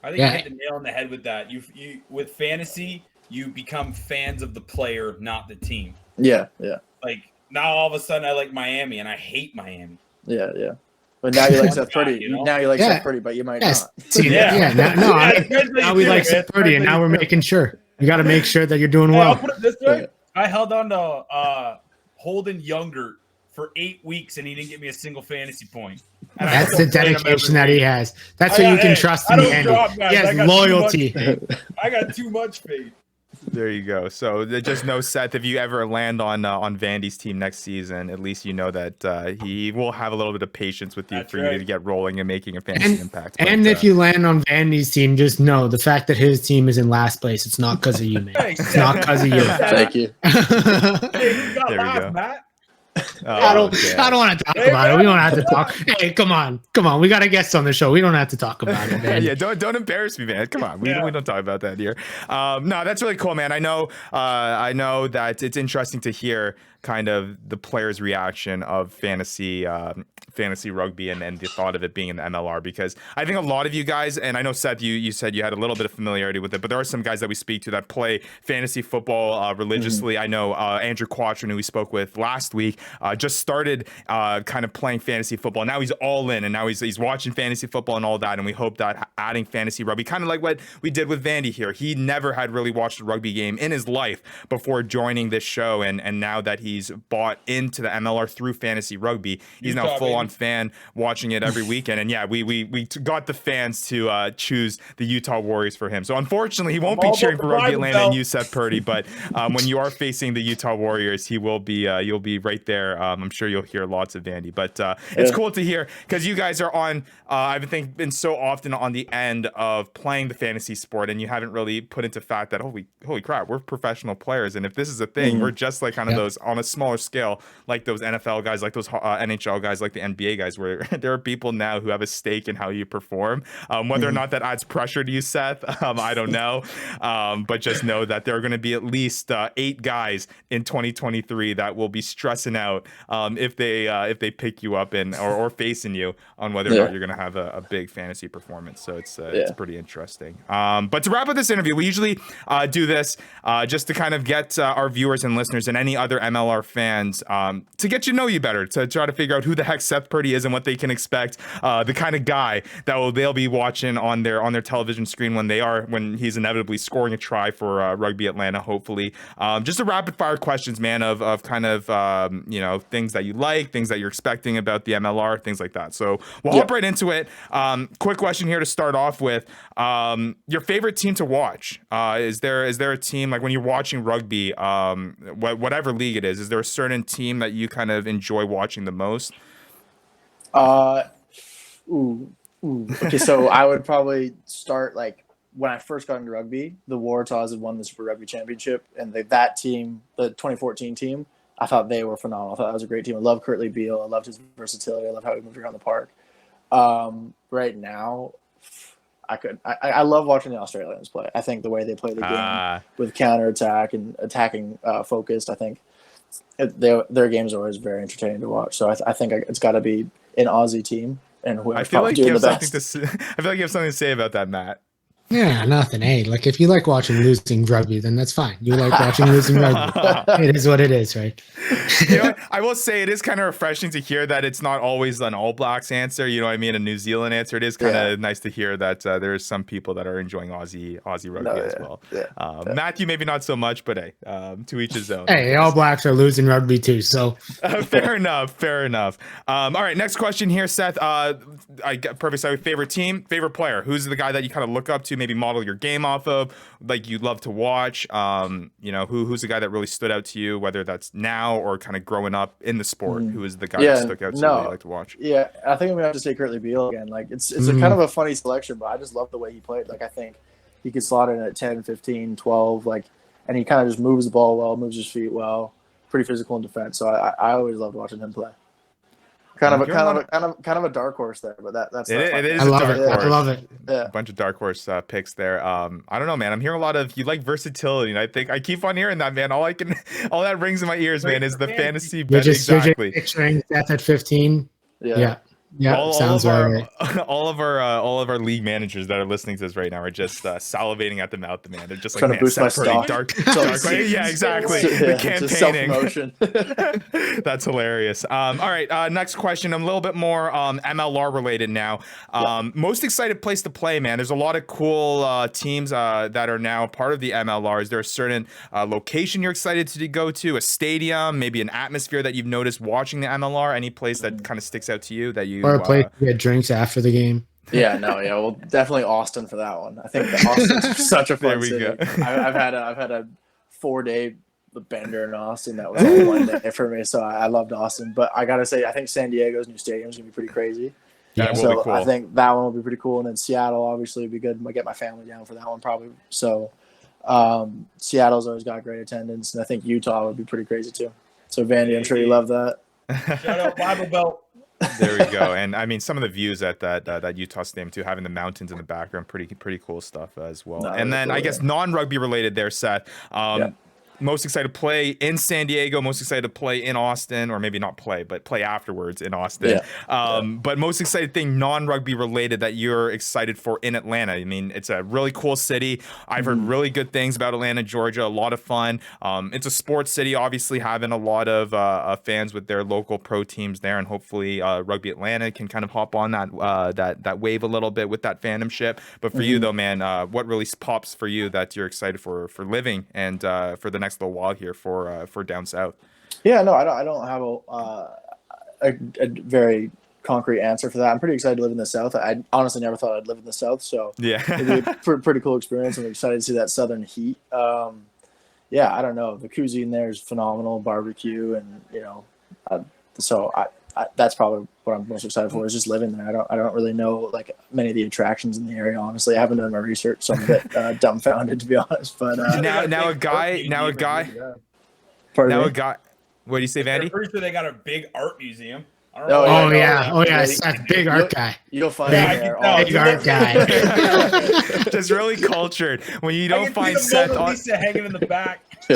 I think you hit the nail on the head with that. You with fantasy, you become fans of the player, not the team. Yeah. Like, now all of a sudden I like Miami and I hate Miami. Yeah. But now you like Seth Purdy. Now you like Seth Purdy, but you might not. See, now we like Seth Purdy, and now we're making sure. You got to make sure that you're doing well. I'll put it this way. I held on to Holden Younger for 8 weeks, and he didn't get me a single fantasy point. And that's the dedication that he has. That's what you can trust in Andy. He has loyalty. I got too much faith. There you go. So just know, Seth, if you ever land on Vandy's team next season, at least you know that he will have a little bit of patience with you for you to get rolling and making a fantasy impact. And if you land on Vandy's team, just know the fact that his team is in last place, it's not because of you, man. It's not because of you. Thank you. Hey, you got There we go. Matt. I don't want to talk about it. We don't have to talk. Hey, come on. We got a guest on the show. We don't have to talk about it, man. Yeah, don't embarrass me, man. Come on, we don't talk about that here. No, that's really cool, man. I know that it's interesting to hear kind of the players' reaction of fantasy rugby and the thought of it being in the MLR, because I think a lot of you guys, and I know Seth, you said you had a little bit of familiarity with it, but there are some guys that we speak to that play fantasy football religiously. I know Andrew Cultural, who we spoke with last week, just started kind of playing fantasy football. Now he's all in, and now he's watching fantasy football and all that. And we hope that adding fantasy rugby, kind of like what we did with Vandy here, he never had really watched a rugby game in his life before joining this show, and now that he's bought into the MLR through fantasy rugby, he's now full on fan watching it every weekend. And yeah, we got the fans to choose the Utah Warriors for him. So unfortunately, he won't be cheering for Rugby Atlanta and you, Seth Purdy, but when you are facing the Utah Warriors, he will be you'll be right there. I'm sure you'll hear lots of Vandy, but it's cool to hear, because you guys are on I think been so often on the end of playing the fantasy sport, and you haven't really put into fact that holy crap, we're professional players, and if this is a thing, we're just like kind of those on a smaller scale, like those NFL guys, like those NHL guys, like the NBA guys, where there are people now who have a stake in how you perform. Whether or not that adds pressure to you, Seth, I don't know, but just know that there are going to be at least 8 guys in 2023 that will be stressing out if they pick you up or facing you on whether or not you're going to have a big fantasy performance. So it's pretty interesting. But to wrap up this interview, we usually do this just to kind of get our viewers and listeners and any other MLR fans to get to know you better, to try to figure out who the heck Seth Purdy is and what they can expect, the kind of guy that they'll be watching on their television screen when he's inevitably scoring a try for Rugby Atlanta, hopefully. Just a rapid fire questions, man, of kind of things that you like, things that you're expecting about the MLR, things like that. So we'll hop right into it. Quick question here to start off with. Your favorite team to watch? Is there a team, like when you're watching rugby, whatever league it is there a certain team that you kind of enjoy watching the most? Okay, so I would probably start, like, when I first got into rugby, the Waratahs had won the Super Rugby Championship, and that team, the 2014 team, I thought they were phenomenal. I thought that was a great team. I love Kurtley Beale. I loved his versatility. I love how he moved around the park. Right now, I love watching the Australians play. I think the way they play the game with counterattack and attacking focused, I think their games are always very entertaining to watch. So I think it's got to be an Aussie team, and I feel like you have something to say about that, Matt. Yeah, nothing. Hey, like, if you like watching losing rugby, then that's fine. You like watching losing rugby. It is what it is, right? I will say it is kind of refreshing to hear that it's not always an All Blacks answer. You know what I mean? A New Zealand answer. It is kind of nice to hear that there's some people that are enjoying Aussie rugby as well. Matthew, maybe not so much, but hey, to each his own. Hey, All Blacks are losing rugby too, so fair enough. All right, next question here, Seth. Perfect. So, favorite team, favorite player. Who's the guy that you kind of look up to? Maybe model your game off of, like you'd love to watch. Who's the guy that really stood out to you, whether that's now or kind of growing up in the sport? Who is the guy that stuck out to you that you like to watch? Yeah, I think I'm gonna have to say Kurtley Beale again. Like, it's a kind of a funny selection, but I just love the way he played. Like, I think he could slot in at 10, 15, 12, like, and he kind of just moves the ball well, moves his feet well, pretty physical in defense. So I always loved watching him play. Kind of a dark horse there, but that's it is. I love it. Yeah. A bunch of dark horse picks there. I don't know, man. I'm hearing a lot of you like versatility, and I think I keep on hearing that, man. All that rings in my ears, man, is the fantasy bet. Exactly. Picturing Seth at 15. Yeah, sounds right. All of our league managers that are listening to this right now are just salivating at the mouth, man. They're just trying like, to boost my stock. Dark. Yeah, exactly. The campaigning. Self-promotion. That's hilarious. All right, next question. I'm a little bit more MLR related now. Most excited place to play, man. There's a lot of cool teams that are now part of the MLR. Is there a certain location you're excited to go to? A stadium, maybe an atmosphere that you've noticed watching the MLR? Any place that kind of sticks out to you that you? Or a place to get drinks after the game. Well, definitely Austin for that one. I think Austin's such a fun city. Go. I've had a 4-day bender in Austin that was all one day for me, so I loved Austin. But I gotta say, I think San Diego's new stadium is gonna be pretty crazy. That will be cool. I think that one will be pretty cool, and then Seattle obviously would be good. I get my family down for that one probably. So Seattle's always got great attendance, and I think Utah would be pretty crazy too. So Vandy, I'm sure you love that. Shout out Bible Belt. There we go. And I mean, some of the views at that Utah Stadium too, having the mountains in the background, pretty cool stuff as well. No, and then cool, I guess non-rugby related there, Seth. Most excited to play in San Diego, most excited to play in Austin, or maybe not play, but play afterwards in Austin. But most excited thing non-rugby related that you're excited for in Atlanta. I mean, it's a really cool city. I've heard really good things about Atlanta, Georgia. A lot of fun. It's a sports city, obviously having a lot of fans with their local pro teams there, and hopefully Rugby Atlanta can kind of hop on that wave a little bit with that fandomship. But for you though, man, what really pops for you that you're excited for living and for the next little while here for down south? Yeah, no, I don't have a very concrete answer for that. I'm pretty excited to live in the South. I honestly never thought I'd live in the South, so yeah, it'd be a pretty cool experience. I'm excited to see that Southern heat. Yeah, I don't know. The cuisine there is phenomenal, barbecue, and so that's probably what I'm most excited for is just living there. I don't really know like many of the attractions in the area. Honestly, I haven't done my research, so I'm a bit dumbfounded to be honest. But now a guy. What do you say, Vandy? I'm pretty sure they got a big art museum. Oh yeah, Seth, big art guy. You'll find it there. Big art guy. Just really cultured. When you don't find Seth Seth Mona Lisa hanging in the back. I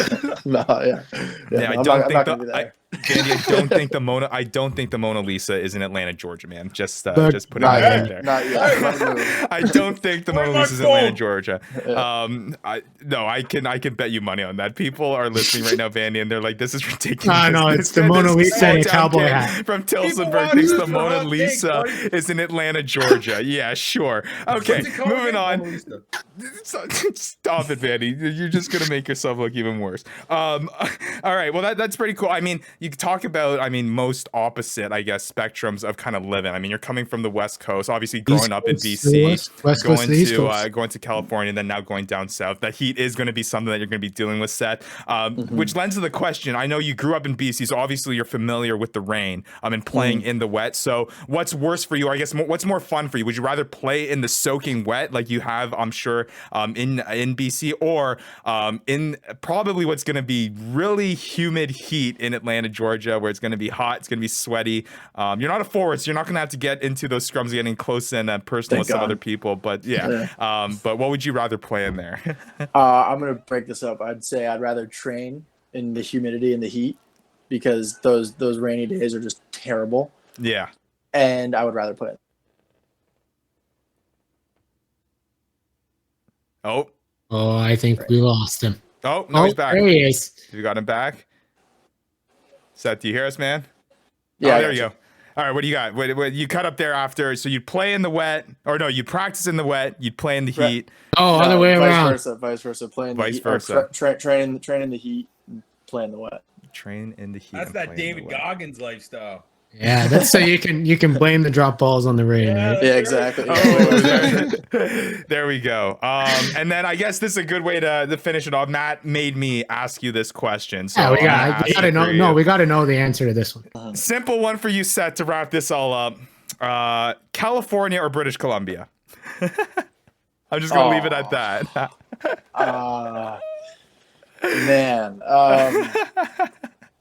don't think the Mona Lisa is in Atlanta, Georgia, man. Just putting it out there. Not yet. I don't think the Mona Lisa is in Atlanta, Georgia. I can bet you money on that. People are listening right now, Vandy, and they're like, "This is ridiculous." No, it's the Mona Lisa and a cowboy hat from Tilsonburg thinks the Mona Lisa is in Atlanta, Georgia. Yeah, sure. Okay, moving on. Stop it, Vandy. You're just gonna make yourself look even worse. All right, well that's pretty cool. I mean, you talk about most opposite, I guess, spectrums of kind of living. I mean, you're coming from the West Coast, obviously growing up in BC, going to California, and then now going down south. That heat is going to be something that you're going to be dealing with, Seth. Which lends to the question. I know you grew up in BC, so obviously you're familiar with the rain and playing in the wet. So what's worse for you? I guess what's more fun for you? Would you rather play in the soaking wet like you have, I'm sure, in BC, or in probably what's going to be really humid heat in Atlanta, Georgia, where it's going to be hot, it's going to be sweaty. You're not a forward, so you're not going to have to get into those scrums getting close and personal with some other people. But but what would you rather play in there? I'm going to break this up. I'd say I'd rather train in the humidity and the heat because those rainy days are just terrible. Yeah. And I would rather play. Oh, I think we lost him. Oh, no, he's back. There he is. You got him back? Seth, do you hear us, man? Yeah. There you go. All right, what do you got? What you cut up there after? So you'd play in the wet, or no, you practice in the wet, you'd play in the heat. Other way around. Vice versa. Playing vice the versa. Train in the heat, and play in the wet. Train in the heat. That's that David Goggins lifestyle. Yeah, that's so you can blame the drop balls on the rain, right? Yeah, exactly. There we go. And then I guess this is a good way to finish it off. Matt made me ask you this question. So we got to know. No, we got to know the answer to this one. Simple one for you, Seth, to wrap this all up. California or British Columbia? I'm just gonna leave it at that. Man.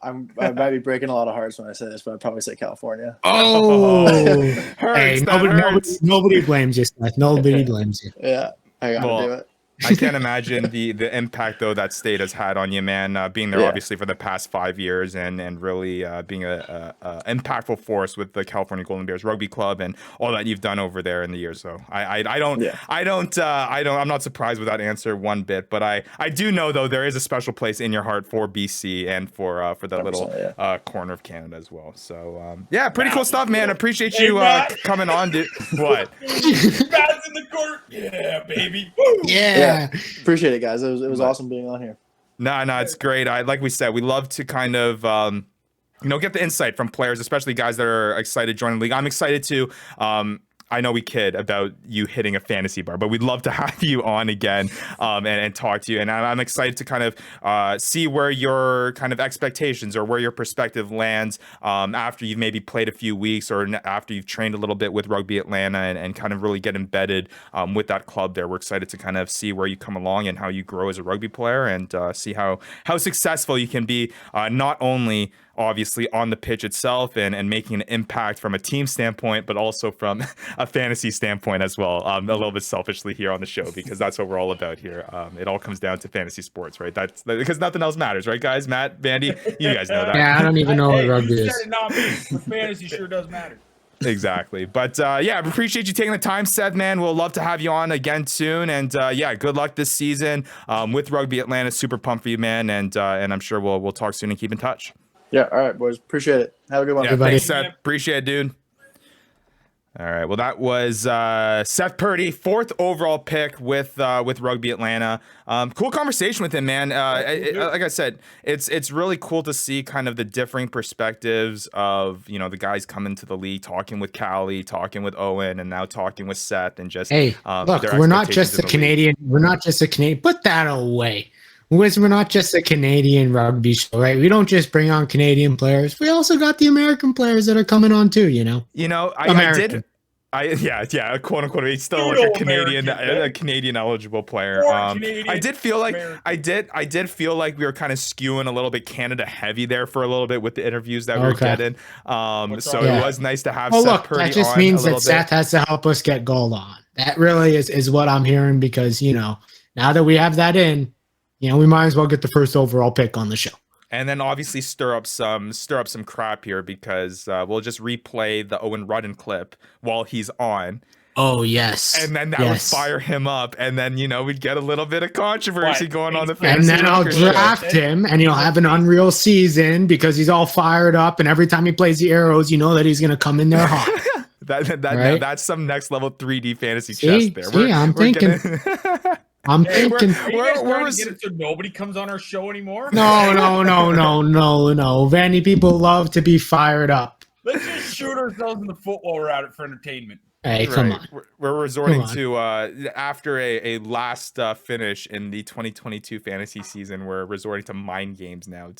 I might be breaking a lot of hearts when I say this, but I'd probably say California. Hurts, nobody blames you, Seth. Nobody blames you. Yeah, I gotta do it. I can't imagine the impact though that state has had on you, man. Being there obviously for the past 5 years and really being a impactful force with the California Golden Bears Rugby Club and all that you've done over there in the years. So I'm not surprised with that answer one bit. But I do know though there is a special place in your heart for BC and for that little corner of Canada as well. So pretty cool stuff, man. Appreciate you coming on, dude. What? Bats in the court. Yeah, baby. Woo! Yeah. Appreciate it, guys. It was awesome being on here. No, it's great. Like we said, we love to kind of get the insight from players, especially guys that are excited to join the league. I'm excited to. I know we kid about you hitting a fantasy bar, but we'd love to have you on again and talk to you. And I'm excited to kind of see where your kind of expectations or where your perspective lands after you've maybe played a few weeks or after you've trained a little bit with Rugby Atlanta and kind of really get embedded with that club there. We're excited to kind of see where you come along and how you grow as a rugby player and see how successful you can be not only obviously on the pitch itself and making an impact from a team standpoint, but also from a fantasy standpoint as well. A little bit selfishly here on the show, because that's what we're all about here. It all comes down to fantasy sports, right? That's because nothing else matters, right, guys? Matt, Vandy, you guys know that. Yeah, I don't even know what rugby you is. said it, not me. But fantasy sure does matter. Exactly. But yeah, I appreciate you taking the time, Seth, man. We'll love to have you on again soon. And yeah, good luck this season with Rugby Atlanta. Super pumped for you, man. And I'm sure we'll talk soon and keep in touch. Yeah. All right, boys. Appreciate it. Have a good one. Yeah, thanks, Seth. Appreciate it, dude. All right. Well, that was Seth Purdy, 4th overall pick with Rugby Atlanta. Cool conversation with him, man. Like I said, it's really cool to see kind of the differing perspectives of, you know, the guys coming to the league, talking with Callie, talking with Owen, and now talking with Seth, and just look, we're not just a Canadian. We're not just a Canadian. Put that away. We're not just a Canadian rugby show, right? We don't just bring on Canadian players. We also got the American players that are coming on too, you know? Yeah, quote unquote. He's still like a Canadian eligible player. I did feel like we were kind of skewing a little bit Canada heavy there for a little bit with the interviews that we were getting. It was nice to have Seth Purdy on. That just means that Seth has to help us get gold on. That really is what I'm hearing, because, you know, now that we have that in, you know, we might as well get the first overall pick on the show. And then obviously stir up some crap here, because we'll just replay the Owen Rudden clip while he's on. Oh, yes. And then that would fire him up. And then, you know, we'd get a little bit of controversy going on the fantasy. And then I'll draft him, and he'll have an unreal season because he's all fired up. And every time he plays the arrows, you know that he's going to come in there hot. That's some next level 3D fantasy chess there. I'm thinking. I'm thinking. We're get it so nobody comes on our show anymore. No. Vandy people love to be fired up. Let's just shoot ourselves in the foot while we're at it for entertainment. Hey, come on. We're resorting to after a last finish in the 2022 fantasy season. We're resorting to mind games now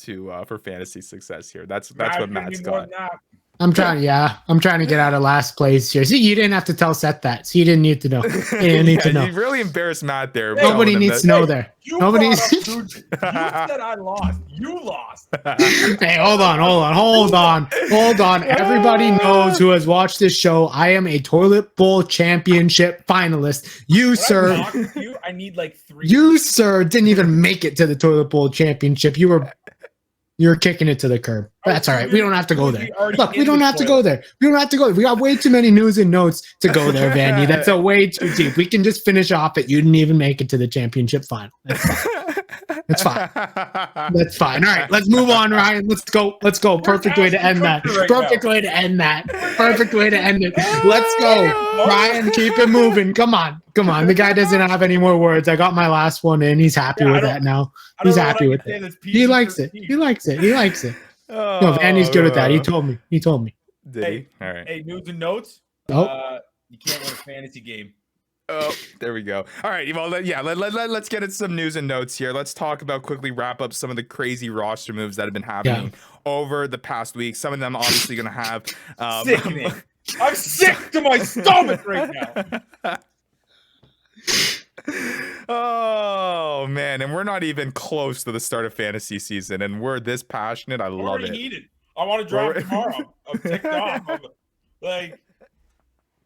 for fantasy success here. That's what Matt's got. I'm trying to get out of last place here. See, you didn't have to tell Seth that. So you didn't need to know. You didn't need to know. You really embarrassed Matt there. Nobody needs to know there. You said I lost. You lost. Hey, hold on. Everybody knows who has watched this show. I am a toilet bowl championship finalist. I need like 3. You, sir, didn't even make it to the toilet bowl championship. You're kicking it to the curb. That's all right. We don't have to go there. Look, we don't have to go there. We got way too many news and notes to go there, Vandy. That's a way too deep. We can just finish off that you didn't even make it to the championship final. That's fine. That's fine. All right, let's move on, Ryan. Let's go. Perfect way to end that. Perfect way to end it. Let's go, Ryan. Keep it moving. Come on. The guy doesn't have any more words. I got my last one in. He's happy with that now. He's happy with it. He likes it. No, Vandy's good with that. He told me. Did he? All right. Hey, news and notes. Oh. You can't win a fantasy game. Oh, there we go. All right, well, let's get into some news and notes here. Let's quickly wrap up some of the crazy roster moves that have been happening over the past week. Some of them obviously going to have... Sickening. I'm sick to my stomach right now. Oh, man, and we're not even close to the start of fantasy season, and we're this passionate. I love it. Need it. I want to draft tomorrow. I'm ticked off.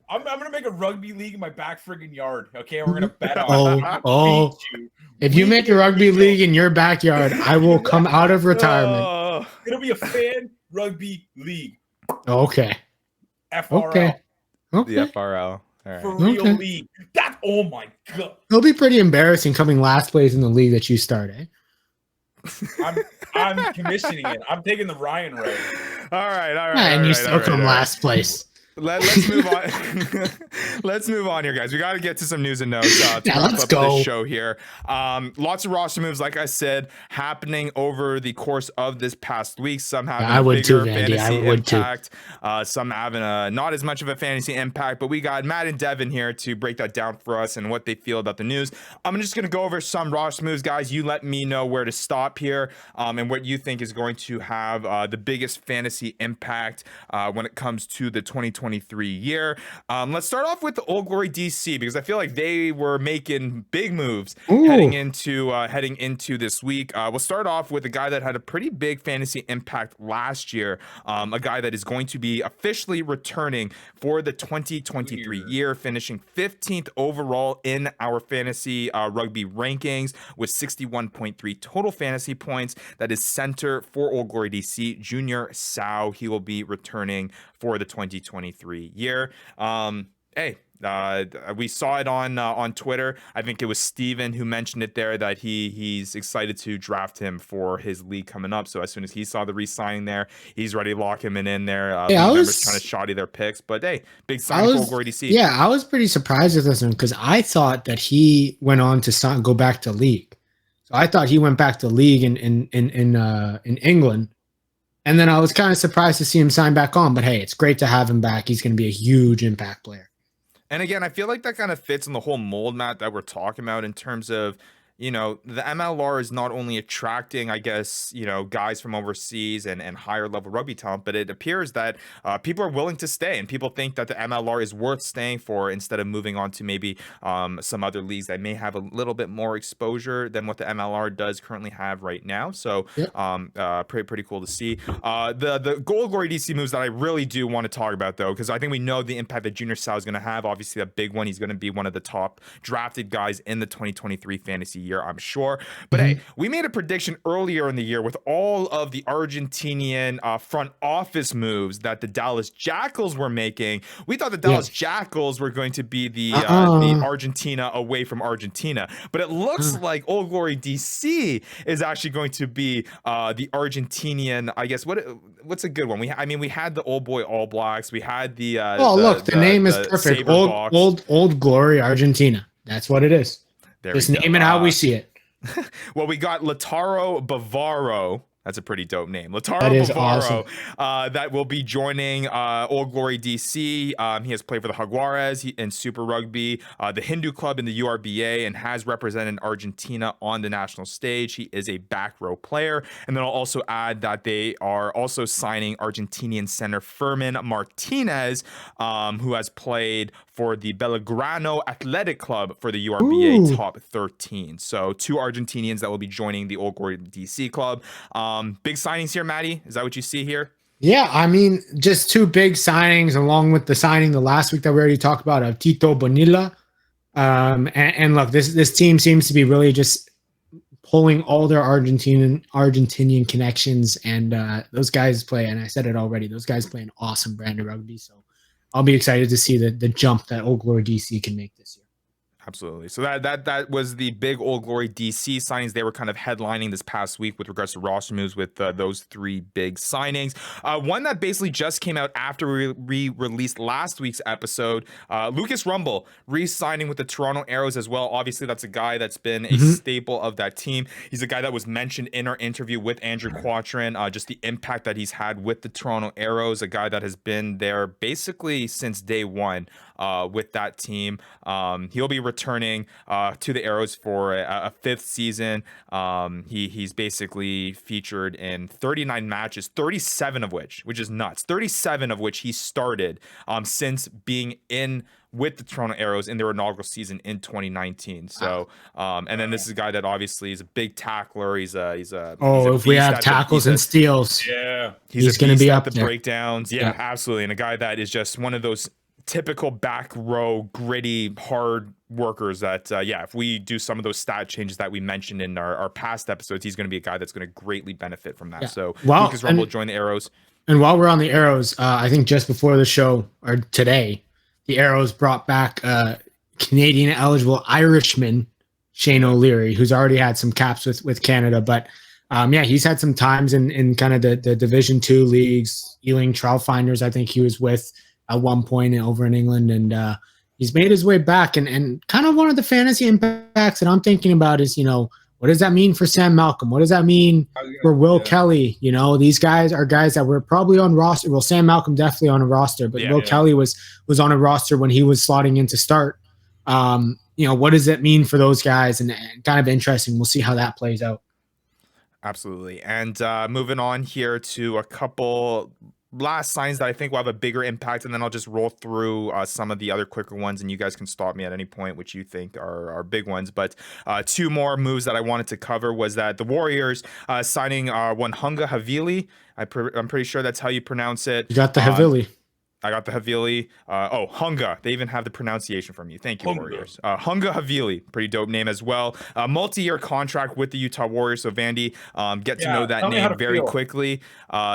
I'm gonna make a rugby league in my back friggin' yard. Okay, we're gonna bet on. If you make a rugby league in your backyard, I will come out of retirement. It'll be a fan rugby league. Okay. FRL. Okay. The FRL. All right. For real league. Oh my god. It'll be pretty embarrassing coming last place in the league that you started. I'm commissioning it. I'm taking the Ryan road. All right. And you still come last place. Let's move on. Let's move on here, guys. We got to get to some news and notes to wrap up this show here. Lots of roster moves, like I said, happening over the course of this past week. Some having a bigger fantasy impact. Some having not as much of a fantasy impact. But we got Matt and Devin here to break that down for us and what they feel about the news. I'm just going to go over some roster moves, guys. You let me know where to stop here and what you think is going to have the biggest fantasy impact when it comes to the 2022 2023 year. Let's start off with the Old Glory DC, because I feel like they were making big moves heading into this week. We'll start off with a guy that had a pretty big fantasy impact last year, a guy that is going to be officially returning for the 2023 year, finishing 15th overall in our fantasy rugby rankings with 61.3 total fantasy points. That is center for Old Glory DC, Junior Sao. He will be returning for the 2023 year. We saw it on Twitter. I think it was Steven who mentioned it there, that he's excited to draft him for his league coming up. So as soon as he saw the re-signing there, he's ready to lock him in there. Members trying to shoddy their picks, but hey, big sign for Old Glory DC. Yeah, I was pretty surprised with this one, because I thought that he went on to go back to league. So I thought he went back to league in England. And then I was kind of surprised to see him sign back on, but hey, it's great to have him back. He's going to be a huge impact player. And again, I feel like that kind of fits in the whole mold, Matt, that we're talking about in terms of, you know, the MLR is not only attracting, I guess, you know, guys from overseas and higher level rugby talent, but it appears that people are willing to stay, and people think that the MLR is worth staying for instead of moving on to maybe some other leagues that may have a little bit more exposure than what the MLR does currently have right now. So pretty cool to see. The Old Glory DC moves that I really do want to talk about, though, because I think we know the impact that Junior Sao is going to have. Obviously, a big one. He's going to be one of the top drafted guys in the 2023 fantasy year, I'm sure. But hey, we made a prediction earlier in the year with all of the Argentinian front office moves that the Dallas Jackals were making. We thought the Dallas Jackals were going to be the Argentina away from Argentina, but it looks like Old Glory DC is actually going to be the Argentinian. I guess what's a good one? We had the Old Boy All Blacks. We had the the name is perfect. Old Glory Argentina. That's what it is. Just name it how we see it. Well, we got Lautaro Bavaro. That's a pretty dope name. Lautaro Bavaro, awesome. That will be joining Old Glory DC. He has played for the Jaguares in Super Rugby, the Hindu Club in the URBA, and has represented Argentina on the national stage. He is a back row player. And then I'll also add that they are also signing Argentinian center Fermin Martinez, who has played for the Belgrano Athletic Club for the URBA Top 13. So 2 Argentinians that will be joining the Old Glory DC club. Big signings here, Maddie. Is that what you see here? Yeah, I mean, just 2 big signings, along with the signing the last week that we already talked about of Tito Bonilla. And look, this team seems to be really just pulling all their Argentinian connections, and those guys play. And I said it already; those guys play an awesome brand of rugby. So I'll be excited to see the jump that Old Glory DC can make this year. Absolutely. So that was the big Old Glory DC signings. They were kind of headlining this past week with regards to roster moves with those 3 big signings. One that basically just came out after we released last week's episode, Lucas Rumble re-signing with the Toronto Arrows as well. Obviously, that's a guy that's been a staple of that team. He's a guy that was mentioned in our interview with Andrew Quatrin, just the impact that he's had with the Toronto Arrows, a guy that has been there basically since day one with that team. He'll be returning to the Arrows for a 5th season. He's basically featured in 39 matches, 37 of which is nuts, 37 of which he started since being in with the Toronto Arrows in their inaugural season in 2019. So, and then this is a guy that obviously is a big tackler. He's a if we have tackles and steals, he's going to be up at the breakdowns. Yeah, absolutely. And a guy that is just one of those typical back row, gritty, hard workers that, if we do some of those stat changes that we mentioned in our past episodes, he's going to be a guy that's going to greatly benefit from that. Yeah. So Lucas Rumble joined the Arrows. And while we're on the Arrows, I think just before the show, or today, the Arrows brought back Canadian eligible Irishman, Shane O'Leary, who's already had some caps with Canada. But he's had some times in kind of the Division 2 leagues, Ealing Trailfinders, I think he was with at one point over in England, and he's made his way back. And kind of one of the fantasy impacts that I'm thinking about is, what does that mean for Sam Malcolm? What does that mean for Will Kelly? These guys are guys that were probably on roster. Well, Sam Malcolm definitely on a roster, but Will Kelly was on a roster when he was slotting in to start. What does it mean for those guys? And kind of interesting. We'll see how that plays out. Absolutely. And moving on here to a couple last signings that I think will have a bigger impact, and then I'll just roll through some of the other quicker ones, and you guys can stop me at any point which you think are big ones. But two more moves that I wanted to cover was that the Warriors signing one Hunga Havili. I'm pretty sure that's how you pronounce it. You got the Havili. I got the Havili. Hunga. They even have the pronunciation from you. Thank you, Warriors. Hunga Havili. Pretty dope name as well. Multi-year contract with the Utah Warriors. So, Vandy, get to know that name very quickly.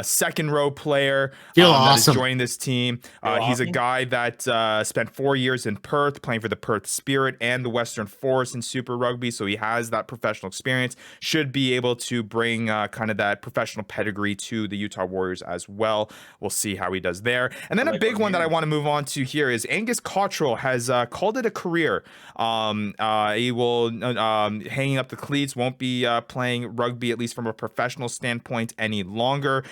Second row player that is joining this team. He's a guy that spent 4 years in Perth playing for the Perth Spirit and the Western Force in Super Rugby. So he has that professional experience. Should be able to bring kind of that professional pedigree to the Utah Warriors as well. We'll see how he does there. And then big one that I want to move on to here is Angus Cultural has called it a career. He will hanging up the cleats, won't be playing rugby, at least from a professional standpoint, any longer.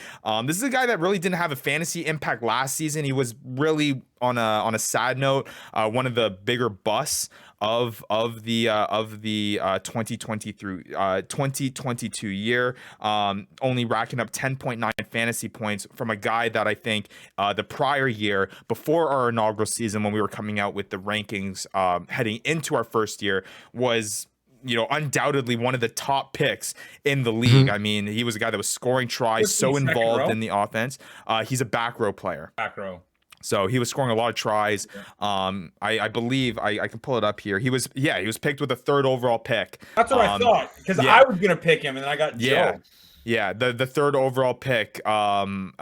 This is a guy that really didn't have a fantasy impact last season. He was really on a sad note, one of the bigger busts of the 2020 through 2022 year, only racking up 10.9 fantasy points from a guy that I think the prior year, before our inaugural season, when we were coming out with the rankings heading into our first year, was undoubtedly one of the top picks in the league. I mean, he was a guy that was scoring tries, so involved in the offense. He's a back row player. Back row. So he was scoring a lot of tries. I believe I can pull it up here. He was picked with a 3rd overall pick. That's what I thought, because I was gonna pick him and then I got Joe. Yeah, the 3rd overall pick in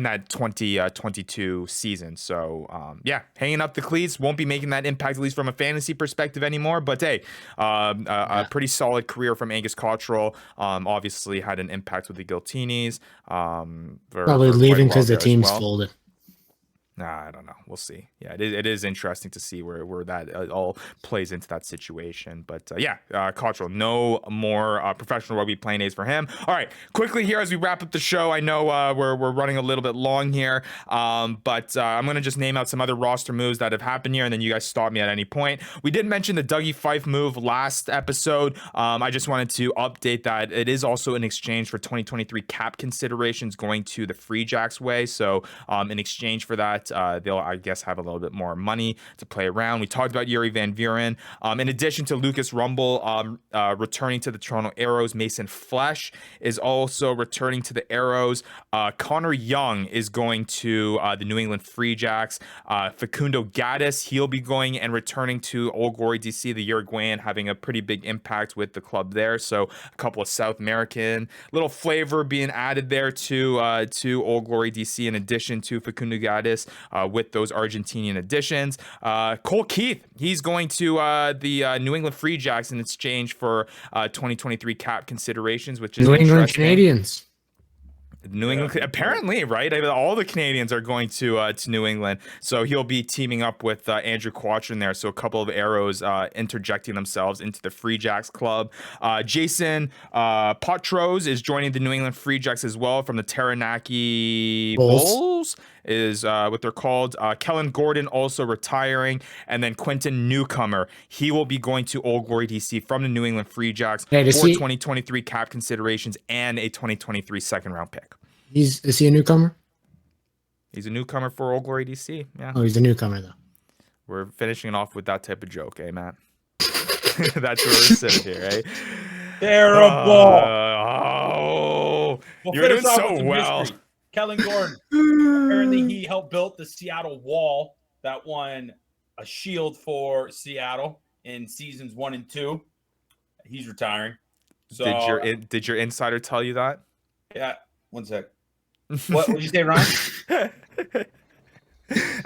that 2022 season. So hanging up the cleats, won't be making that impact, at least from a fantasy perspective anymore. But hey, a pretty solid career from Angus Cultural. Obviously had an impact with the Giltinis. Probably leaving because the team's folded. I don't know. We'll see. Yeah, it is interesting to see where that all plays into that situation. But Cultural, no more professional rugby playing days for him. All right, quickly here as we wrap up the show. I know we're running a little bit long here, but I'm going to just name out some other roster moves that have happened here, and then you guys stop me at any point. We did mention the Dougie Fife move last episode. I just wanted to update that it is also in exchange for 2023 cap considerations going to the Free Jacks way. So in exchange for that, they'll, I guess, have a little bit more money to play around. We talked about Yuri Van Vuren. In addition to Lucas Rumble returning to the Toronto Arrows, Mason Flesch is also returning to the Arrows. Connor Young is going to the New England Free Jacks. Facundo Gaddis, he'll be going and returning to Old Glory DC, the Uruguayan, having a pretty big impact with the club there. So a couple of South American little flavor being added there to Old Glory DC, in addition to Facundo Gaddis. With those Argentinian additions. Cole Keith, he's going to the New England Free Jacks in exchange for 2023 cap considerations, which is New England Canadians. New England, apparently, right? I mean, all the Canadians are going to New England, so he'll be teaming up with Andrew Quattrin there. So a couple of Arrows interjecting themselves into the Free Jacks club. Jason Potros is joining the New England Free Jacks as well from the Taranaki Bulls. Is what they're called. Kellen Gordon also retiring, and then Quentin Newcomer, he will be going to Old Glory DC from the New England Free Jacks for 2023 cap considerations and a 2023 second round pick. Is he a newcomer? He's a newcomer for Old Glory DC. Yeah. Oh, he's a newcomer though. We're finishing it off with that type of joke, eh, Matt? That's where we're sitting here, right? Terrible. You're doing so well. History. Kellen Gordon, apparently he helped build the Seattle Wall that won a shield for Seattle in seasons 1 and 2. He's retiring. So did your insider tell you that? Yeah. One sec. What did you say, Ryan?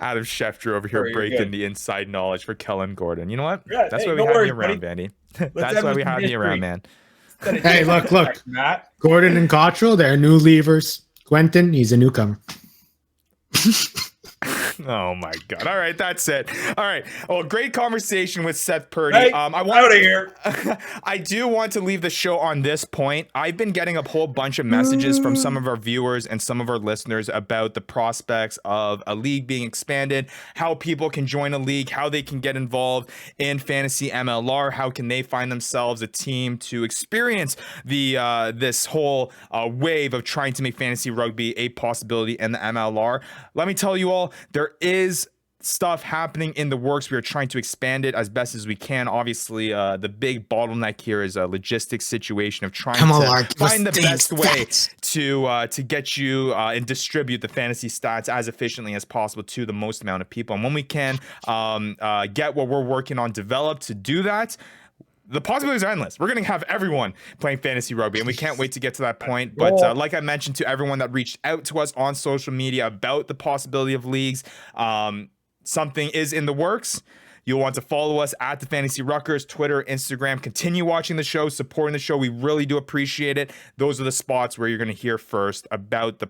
Adam Schefter over here breaking the inside knowledge for Kellen Gordon. You know what? Yeah, That's why we have you around, Vandy. That's why we have you around, man. Hey, look. Matt. Gordon and Cottrell, they're new leavers. Quentin, he's a newcomer. Oh my God. All right, that's it. All right. Well, great conversation with Seth Purdy. Hey, I out of here. I do want to leave the show on this point. I've been getting a whole bunch of messages from some of our viewers and some of our listeners about the prospects of a league being expanded, how people can join a league, how they can get involved in fantasy MLR, how can they find themselves a team to experience the this whole wave of trying to make fantasy rugby a possibility in the MLR. Let me tell you all, there is stuff happening in the works. We are trying to expand it as best as we can. Obviously, the big bottleneck here is a logistics situation of trying to find the best way to get you and distribute the fantasy stats as efficiently as possible to the most amount of people. And when we can get what we're working on developed to do that, the possibilities are endless. We're going to have everyone playing fantasy rugby, and we can't wait to get to that point. But like I mentioned to everyone that reached out to us on social media about the possibility of leagues, something is in the works. You'll want to follow us at the Fantasy Ruckers, Twitter, Instagram. Continue watching the show, supporting the show. We really do appreciate it. Those are the spots where you're going to hear first about the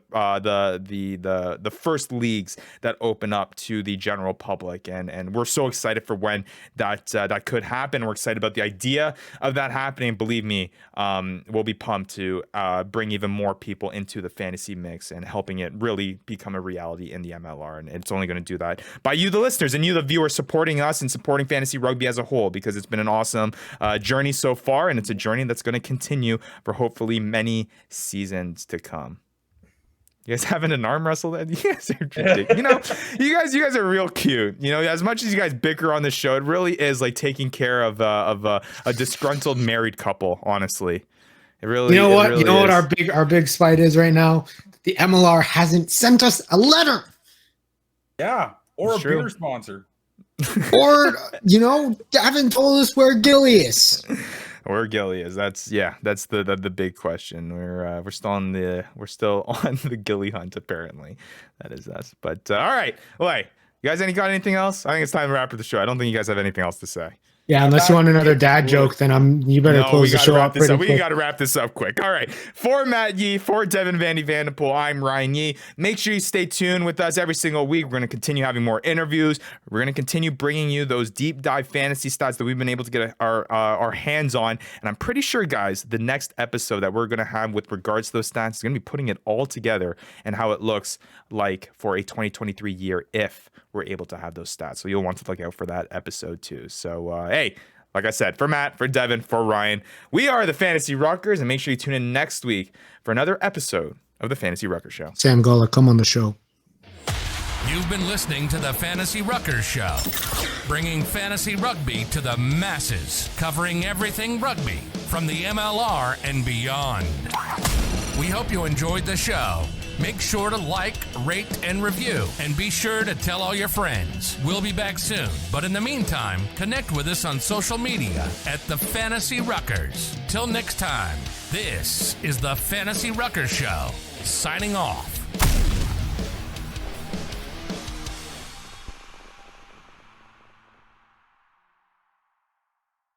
first leagues that open up to the general public, and we're so excited for when that could happen. We're excited about the idea of that happening. Believe me, we'll be pumped to bring even more people into the fantasy mix and helping it really become a reality in the MLR. And it's only going to do that by you, the listeners, and you, the viewers, supporting us and supporting fantasy rugby as a whole, because it's been an awesome journey so far, and it's a journey that's going to continue for hopefully many seasons to come. You guys having an arm wrestle? You guys are ridiculous. You guys are real cute. As much as you guys bicker on the show, it really is like taking care of a disgruntled married couple. Honestly, it really. You know what? Really you know is. what our big spite is right now? The MLR hasn't sent us a letter. Yeah, or It's a true. beer sponsor. Or, Devin told us where Gilly is. Or Gilly is. That's the big question. We're still on the Gilly hunt, apparently. That is us. But all right. Well, hey, you guys got anything else? I think it's time to wrap up the show. I don't think you guys have anything else to say. Yeah, unless you want another dad joke, then you better close the show up pretty quick. We got to wrap this up quick. All right. For Matt Yee, for Devin Vandy Vanderpool, I'm Ryan Yee. Make sure you stay tuned with us every single week. We're going to continue having more interviews. We're going to continue bringing you those deep dive fantasy stats that we've been able to get our hands on. And I'm pretty sure, guys, the next episode that we're going to have with regards to those stats is going to be putting it all together and how it looks like for a 2023 year if we're able to have those stats. So you'll want to look out for that episode too. So, hey, like I said, for Matt, for Devin, for Ryan, we are the Fantasy Ruckers, and make sure you tune in next week for another episode of the Fantasy Rucker Show. Sam Golla, come on the show. You've been listening to the Fantasy Ruckers Show, bringing fantasy rugby to the masses, covering everything rugby from the MLR and beyond. We hope you enjoyed the show. Make sure to like, rate, and review, and be sure to tell all your friends. We'll be back soon, but in the meantime, connect with us on social media at the Fantasy Ruckers. Till next time, this is the Fantasy Ruckers Show, signing off.